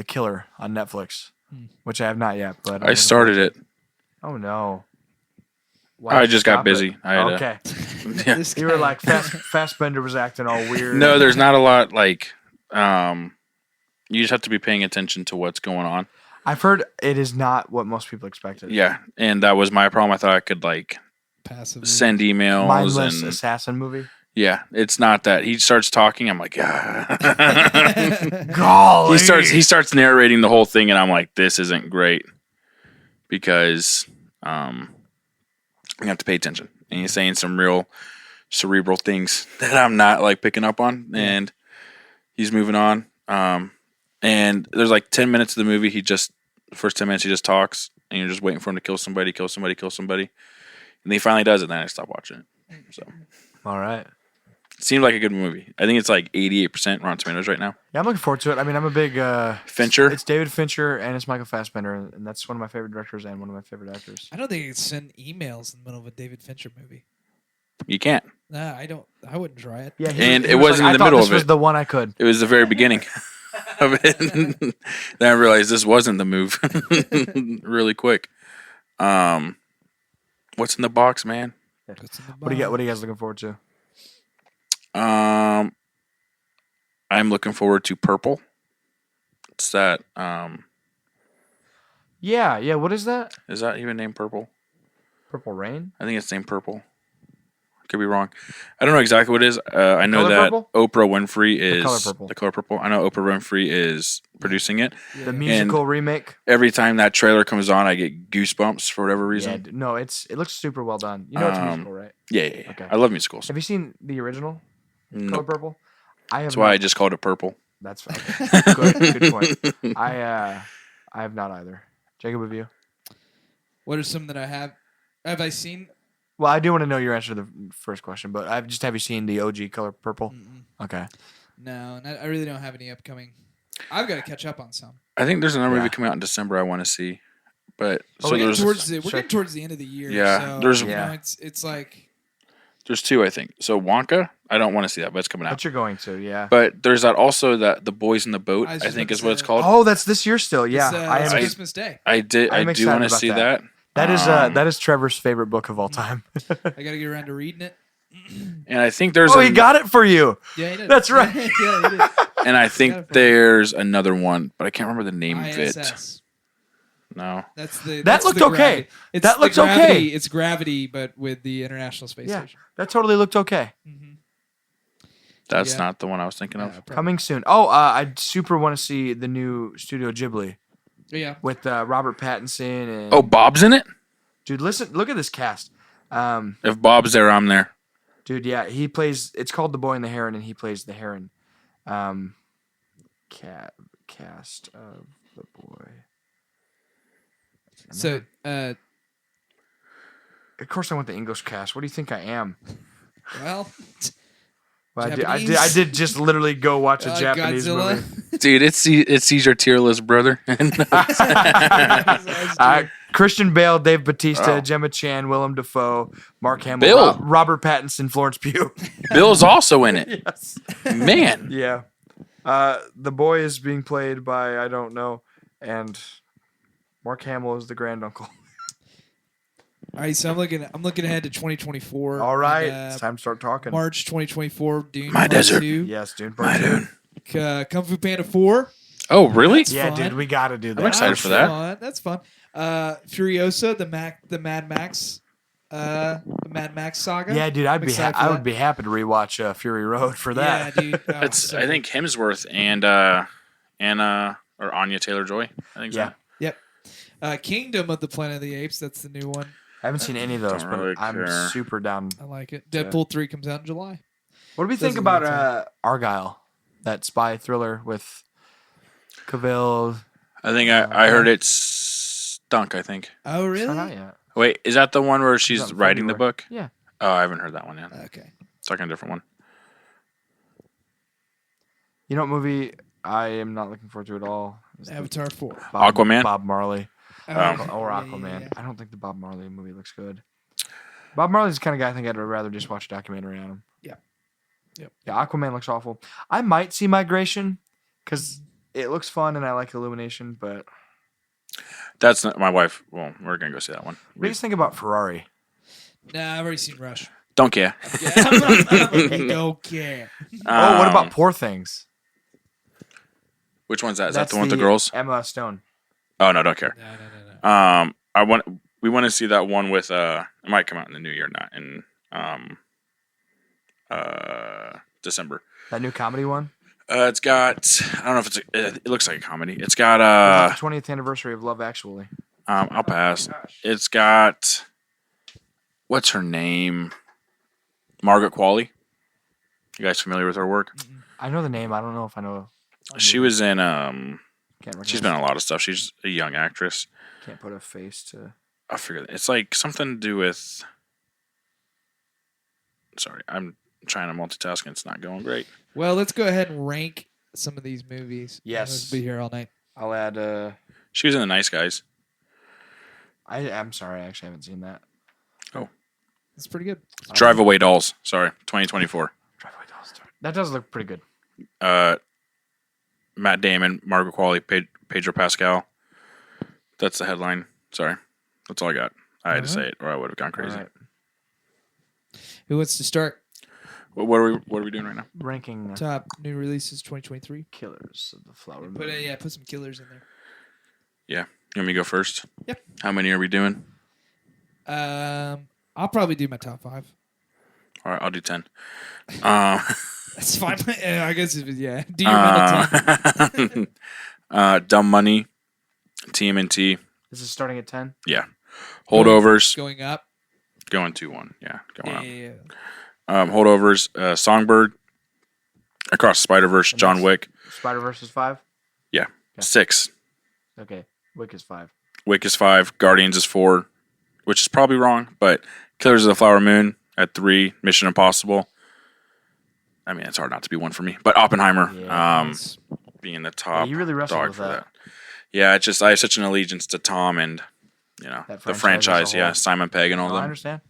Killer on Netflix, which I have not yet. But I started it. Oh no! I just got Stop it. busy. I had Okay, Yeah. This you were guy- like Fassbender was acting all weird. No, there's not a lot like you just have to be paying attention to what's going on. I've heard it is not what most people expected. Yeah, and that was my problem. I thought I could like passively. send emails Mindless and assassin movie. yeah, it's not that. He starts talking, I'm like, Golly. he starts narrating the whole thing and I'm like, this isn't great because you have to pay attention. And he's saying some real cerebral things that I'm not like picking up on and he's moving on. And there's like 10 minutes of the movie the first 10 minutes he just talks and you're just waiting for him to kill somebody. And then he finally does it and then I stop watching it. So All right. it seemed like a good movie. I think it's like 88% Rotten Tomatoes right now. Yeah, I'm looking forward to it. I mean, I'm a big Fincher. It's David Fincher and it's Michael Fassbender, and that's one of my favorite directors and one of my favorite actors. I don't think you can send emails in the middle of a David Fincher movie. You can't. Nah, I don't. I wouldn't try it. Yeah, And he it was wasn't like, in the I thought middle this of was it. the one I could. It was the very beginning of it. Then I realized this wasn't the move really quick. What's in the box, man? What's in the What do you box? What are you guys looking forward to? I'm looking forward to Purple. It's that. Yeah. What is that? Is that even named Purple? Purple Rain. I think it's named Purple. Could be wrong. I don't know exactly what it is. I know Color that Purple? Oprah Winfrey is Color Purple. The Color Purple. I know Oprah Winfrey is producing it. The musical remake. Every time that trailer comes on, I get goosebumps for whatever Yeah, reason. no, it looks super well done. You know it's a musical, right? Yeah. Okay. I love musicals. Have you seen the original Color Nope. Purple? I have. That's why I not. just called it Purple. That's okay. Good point. I have not either. Jacob, have you? What are some that I have? Have I seen? Well, I do want to know your answer to the first question, but have you seen the OG Color Purple? Okay. No, I really don't have any upcoming. I've got to catch up on some. I think there's another Yeah. movie coming out in December I want to see. But Oh, so yeah, there's we're getting towards the end of the year. Yeah, so, there's- you Yeah. know, it's like there's two, I think. So Wonka, I don't want to see that, but it's coming out. But you're going to, yeah. But there's that also that The Boys in the Boat, I was I just think about is to what say it's that. called. Oh, that's this year still. Yeah, it's I am. Christmas Day. I do I'm want excited to about see that. that. That is Trevor's favorite book of all time. I got to get around to reading it. And I think there's Oh, he got it for you. Yeah, he did. That's right. yeah, he did. and I got it think for me. there's another one, but I can't remember the name of it. ISS. No. That's the. That that's looked the okay. Gravity. It's That the looks gravity, okay. It's Gravity, but with the International Space Yeah, Station. that totally looked okay. Mm-hmm. That's Yeah. not the one I was thinking of. Coming soon. Oh, I super want to see the new Studio Ghibli Yeah. with Robert Pattinson and. Oh, Bob's in it? dude, listen, look at this cast. If Bob's there, I'm there. Dude, yeah, he plays. It's called The Boy and the Heron, and he plays the heron. Cast of the boy. So, Of course, I want the English cast. What do you think I am? well, Well, I Japanese? did just literally go watch a Japanese Godzilla. movie. Dude, it's Caesar tier list, brother. Christian Bale, Dave Bautista, Oh. Gemma Chan, Willem Dafoe, Mark Hamill, Bill. Robert Pattinson, Florence Pugh. Bill's also in it. Yes. Man. Yeah. The boy is being played by I don't know, and Mark Hamill is the granduncle. all right. So I'm looking ahead to 2024. All right, and, it's time to start talking. March 2024. Dune My Part desert. 2, Yes, dude. My dude. Kung Fu Panda 4. Oh, really? That's Yeah, fun. dude, we got to do that. I'm excited That's for that. Fun. That's fun. Furiosa, the Mad Max saga. Yeah, dude, I'm excited for I that. would be happy to rewatch Fury Road for that. Yeah, dude. Oh, It's so I good. think Hemsworth and Anna or Anya Taylor-Joy. I think Yeah. so. Kingdom of the Planet of the Apes. That's the new one. I haven't seen any of those, Don't but really I'm care. super down. I like it. Yeah. Deadpool 3 comes out in July. What do we think Doesn't about look Argyle, that spy thriller with Cavill? I think I heard it stunk, I think. Oh, It's really? not out yet. Wait, is that the one where It's she's out in writing the February. book? Yeah. Oh, I haven't heard that one yet. Okay. Talking a different one. You know what movie I am not looking forward to at all? Is the Avatar 4. Aquaman? Bob Marley. Or yeah, Aquaman. yeah. I don't think the Bob Marley movie looks good. Bob Marley's the kind of guy I think I'd rather just watch a documentary on him. Yeah. Yep. Yeah, Aquaman looks awful. I might see Migration because it looks fun and I like Illumination, but That's not my wife. Well, we're gonna go see that one. what do you think about Ferrari? Nah, I've already seen Rush. Don't care. Don't care. Oh, what about Um, Poor Things? which one's that? Is That's that the one with the girls? Emma Stone. Oh no, don't care. No. We want to see that one with it might come out in the new year, not in December. That new comedy one? It's got I don't know if it looks like a comedy. It's got The 20th anniversary of Love Actually. I'll pass. It's got what's her name? Margaret Qualley. You guys familiar with her work? I know the name. I don't know if I know. She was in Can't she's been in a lot of stuff. She's a young actress. Can't put a face to. I forget. It's like something to do with. Sorry, I'm trying to multitask and it's not going great. Well, let's go ahead and rank some of these movies. Yes. We'll be here all night. I'll add. She was in The Nice Guys. I'm sorry. I actually haven't seen that. It's pretty good. Drive Away Dolls. Sorry, 2024. Driveway Dolls. That does look pretty good. Matt Damon, Margaret Qualley, Pedro Pascal. That's the headline. Sorry, that's all I got. I had to say it, or I would have gone crazy. All right. Who wants to start? What are we doing right now? Ranking Top new releases 2023. Killers of the Flower Moon. Put some killers in there. You want me to go first? Yep. How many are we doing? I'll probably do my top 5. All right, I'll do 10. That's fine. I guess do your middle 10. Dumb Money, TMNT, This is starting at 10. Holdovers, Going up. going 2-1. Yeah, going up. Yeah. Holdovers, Songbird, Across the Spider-Verse, And John that's- Wick, Spider Verse is 5. 6. Okay. Wick is 5. Wick is 5. Guardians is 4, which is probably wrong, but Killers of the Flower Moon at 3. Mission Impossible. I mean, it's hard not to be 1 for me. But Oppenheimer, Yeah, being the Yeah, top you really wrestled dog with for that. that. Yeah, it's just I have such an allegiance to Tom and That the franchise as a franchise. Yeah, whole. Simon Pegg and all No, I them. understand.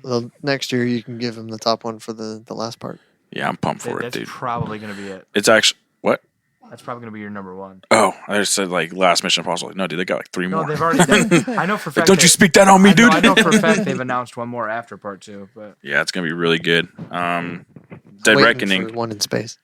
Well, next year you can give him the top one for the last part. Yeah, I'm pumped for it, That's dude. probably going to be it. It's actually what? That's probably going to be your number one. Oh, I just said like Last Mission Impossible. No, dude, they got like 3 No, more. they've already done. I know for a Like, fact. don't you speak that on me, dude? I know for a fact they've announced one more after part 2. But Yeah, it's gonna be really good. Dead Waiting Reckoning. for one in space,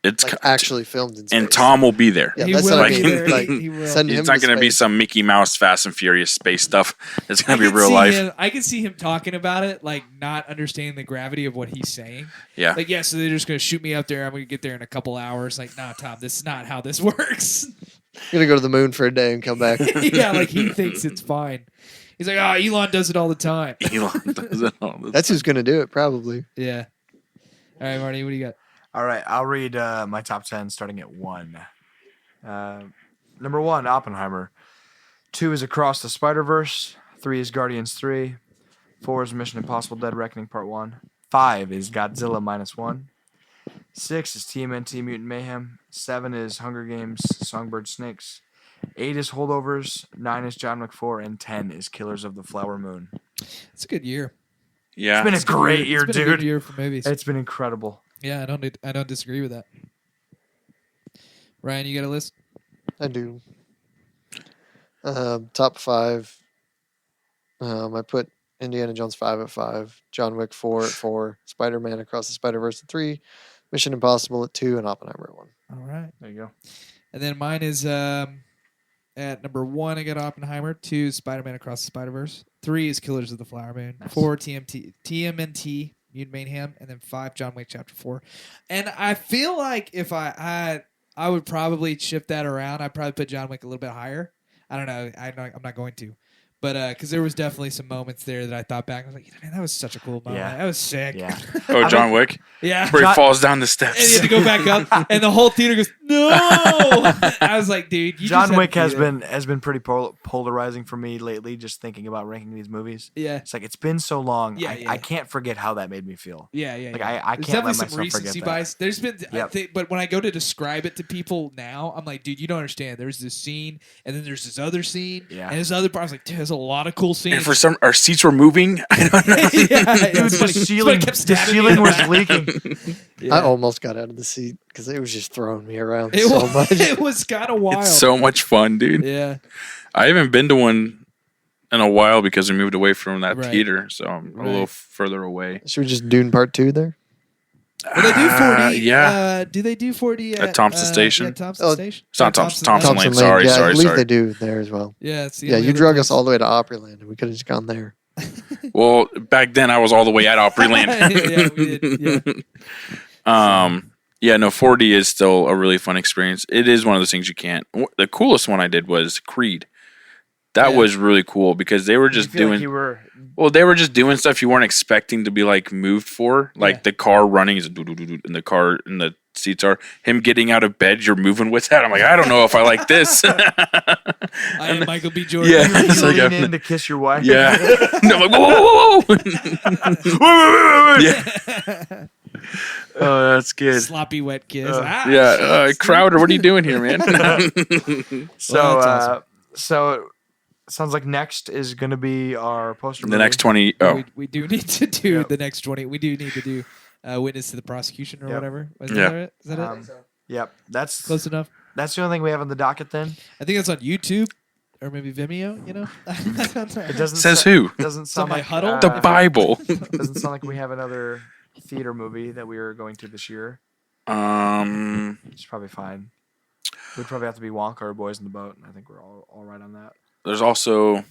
It's like actually filmed in space. and Tom will be there. Yeah, He that's will what I be mean. there. Like, He will. send him It's not to going to be space. some Mickey Mouse Fast and Furious space stuff. It's going to be can real see life. I can see him talking about it, like not understanding the gravity of what he's saying. Yeah. Like, yeah, so they're just gonna shoot me up there. I'm gonna get there in a couple hours. Like, nah, Tom, this is not how this works. Gonna go to the moon for a day and come back. Yeah, like he thinks it's fine. He's like, oh, Elon does it all the time. Elon does it all the That's who's gonna do it, probably. Yeah. All right, Marty, what do you got? all right, I'll read my top 10 starting at 1. Number 1, Oppenheimer. 2 is Across the Spider-Verse. 3 is Guardians 3. 4 is Mission Impossible: Dead Reckoning Part 1. 5 is Godzilla -1. 6 is TMNT Mutant Mayhem. 7 is Hunger Games: Songbird Snakes. 8 is Holdovers. 9 is John Wick 4, and 10 is Killers of the Flower Moon. It's a good year. Yeah. It's been a great year, It's been a good dude. year for movies. It's been incredible. Yeah, I don't disagree with that. Ryan, you got a list? I do. Top 5. I put Indiana Jones 5 at 5, John Wick 4 at 4, Spider-Man Across the Spider-Verse at 3, Mission Impossible at 2, and Oppenheimer at 1. All right. There you go. And then mine is at number 1, I got Oppenheimer. 2, Spider-Man Across the Spider-Verse. 3 is Killers of the Flower Moon. Nice. 4, TMNT, Mutant Mayhem. And then 5, John Wick Chapter 4. And I feel like if I would probably shift that around. I'd probably put John Wick a little bit higher. I don't know. I'm not going to. But because there was definitely some moments there that I thought back. I was like, man, that was such a cool moment. Yeah. That was sick. Yeah. Oh, John Wick? Yeah. Where he John- falls down the And steps. you had to go back up, and the whole theater goes, "No!" I was like, "Dude, you John just had Wick to has be there." been pretty polarizing for me lately. Just thinking about ranking these movies, Yeah, it's like it's been so long. Yeah, I, yeah. I can't forget how that made me feel. yeah. Like yeah. I There's can't let definitely some myself forget recency that. bias. There's been, Yep. but when I go to describe it to people now, I'm like, dude, you don't understand. There's this scene, and then there's this other scene, Yeah. and this other part. I was like, dude, there's a lot of cool scenes. And for some, our seats were moving. I don't know. yeah, Dude, the ceiling was leaking. Yeah. I almost got out of the seat because it was just throwing me around It so was, much. it was kind of wild. It's so much fun, dude. Yeah, I haven't been to one in a while because we moved away from that Right. theater, so I'm a little Right. further away. Should we just Dune Part 2 there? well, they do 4D. Yeah. Do they do 4D At Thompson Station? Yeah, Thompson Oh, Station. It's not Yeah, Thompson Lane. Sorry, yeah, I sorry, believe sorry. they do there as well. Yeah, it's the Yeah, only you other drug place. us all the way to Opryland, and we could have just gone there. Well, back then I was all the way at Opryland. Yeah, we did. Yeah. Yeah, no, 4D is still a really fun experience. It is one of those things you can't. The coolest one I did was Creed. That Yeah. was really cool because they were You just feel like doing. you were They were just doing stuff you weren't expecting to be like moved for. Like Yeah. the car running is doo-doo-doo-doo, and the car and the seats are him getting out of bed. You're moving with that. I'm like, I don't know if I like this. I am Michael B. Jordan. Yeah. you It's like lean I'm- in to kiss your wife. Yeah. No, I'm like, whoa, whoa, whoa, whoa. Yeah. Oh, that's good. Sloppy wet kiss. Yeah, Crowder, what are you doing here, man? So Well, that's awesome. so it sounds like next is going to be our poster. The movie. next 20. Oh, We do need to do Yep. the next 20. We do need to do witness to the prosecution or Yep. whatever. Is Yeah. that it? Is that it? Yep, that's Close enough. that's the only thing we have on the docket. Then I think that's on YouTube or maybe Vimeo. You know. it doesn't says sa- who? Doesn't sound my like huddle? The Bible. Doesn't sound like we have another theater movie that we are going to this year. It's probably fine. We'd probably have to be Wonka or Boys in the Boat, and I think we're all right on that. There's also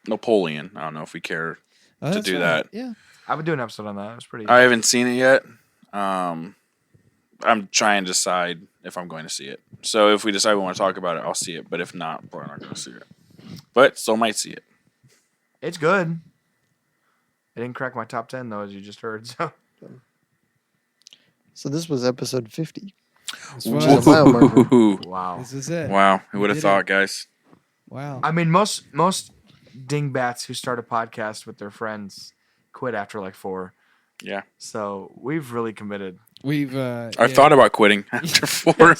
Napoleon. I don't know if we care. Oh, that's do right. that. Yeah. I would do an episode on that. It was pretty. I haven't seen it yet. I'm trying to decide if I'm going to see it. So if we decide we want to talk about it, I'll see it. But if not, I'm probably not going to see it. But still might see it. It's good. It didn't crack my top 10 though, as you just heard. So So this was episode 50. This Which was- is a mile marker. Ooh. wow. This is it. Wow. Who would have did thought, it. guys? Wow. I mean, most dingbats who start a podcast with their friends quit after like 4. Yeah. So we've really committed. We've I thought about quitting after 4.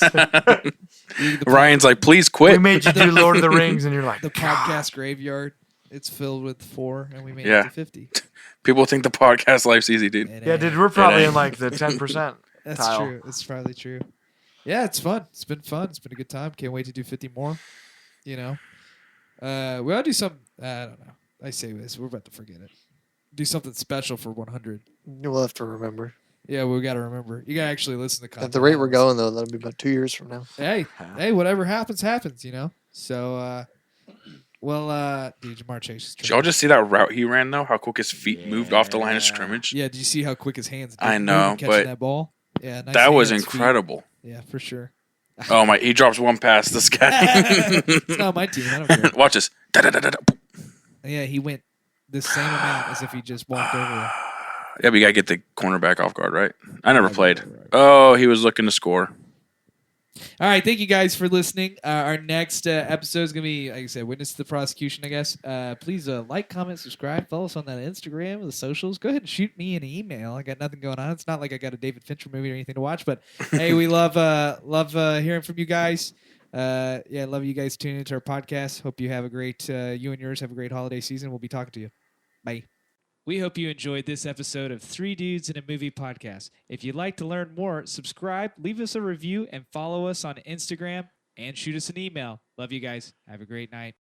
Ryan's like, please We quit. made you do Lord of the Rings, and you're like, the podcast graveyard. It's filled with 4, and we made Yeah. it to 50. People think the podcast life's easy, dude. It yeah, ain't. dude, we're probably ain't. in like the 10%. That's tile. true. It's probably true. Yeah, it's fun. It's been fun. It's been a good time. Can't wait to do 50 more. You know, we ought to do something. I don't know. I say this. We're about to forget it. Do something special for 100. You'll have to remember. Yeah, we got to remember. You got to actually listen to content. At the rate we're going, though, that'll be about 2 years from now. Hey, whatever happens, happens, you know? So, dude, Jamar Chase is Did y'all just see that route he ran, though? How quick his feet moved off the line of scrimmage? Yeah, did you see how quick his hands did I move know, catching but that ball? Yeah, nice That was hands, feet. incredible. Yeah, for sure. Oh, my. He drops one pass. This guy. It's not my team. I don't care. Watch this. Da-da-da-da-da. Yeah, he went the same amount as if he just walked over there. Yeah, but you got to get the cornerback off guard, right? I never played. Oh, he was looking to score. All right, thank you guys for listening. Our next episode is going to be, like I said, Witness to the Prosecution, I guess. Please like, comment, subscribe, follow us on that Instagram, the socials. Go ahead and shoot me an email. I got nothing going on. It's not like I got a David Fincher movie or anything to watch, but hey, we love hearing from you guys. Love you guys tuning into our podcast. Hope you have a great, you and yours have a great holiday season. We'll be talking to you. Bye. We hope you enjoyed this episode of 3 Dudes in a Movie podcast. If you'd like to learn more, subscribe, leave us a review, and follow us on Instagram, and shoot us an email. Love you guys. Have a great night.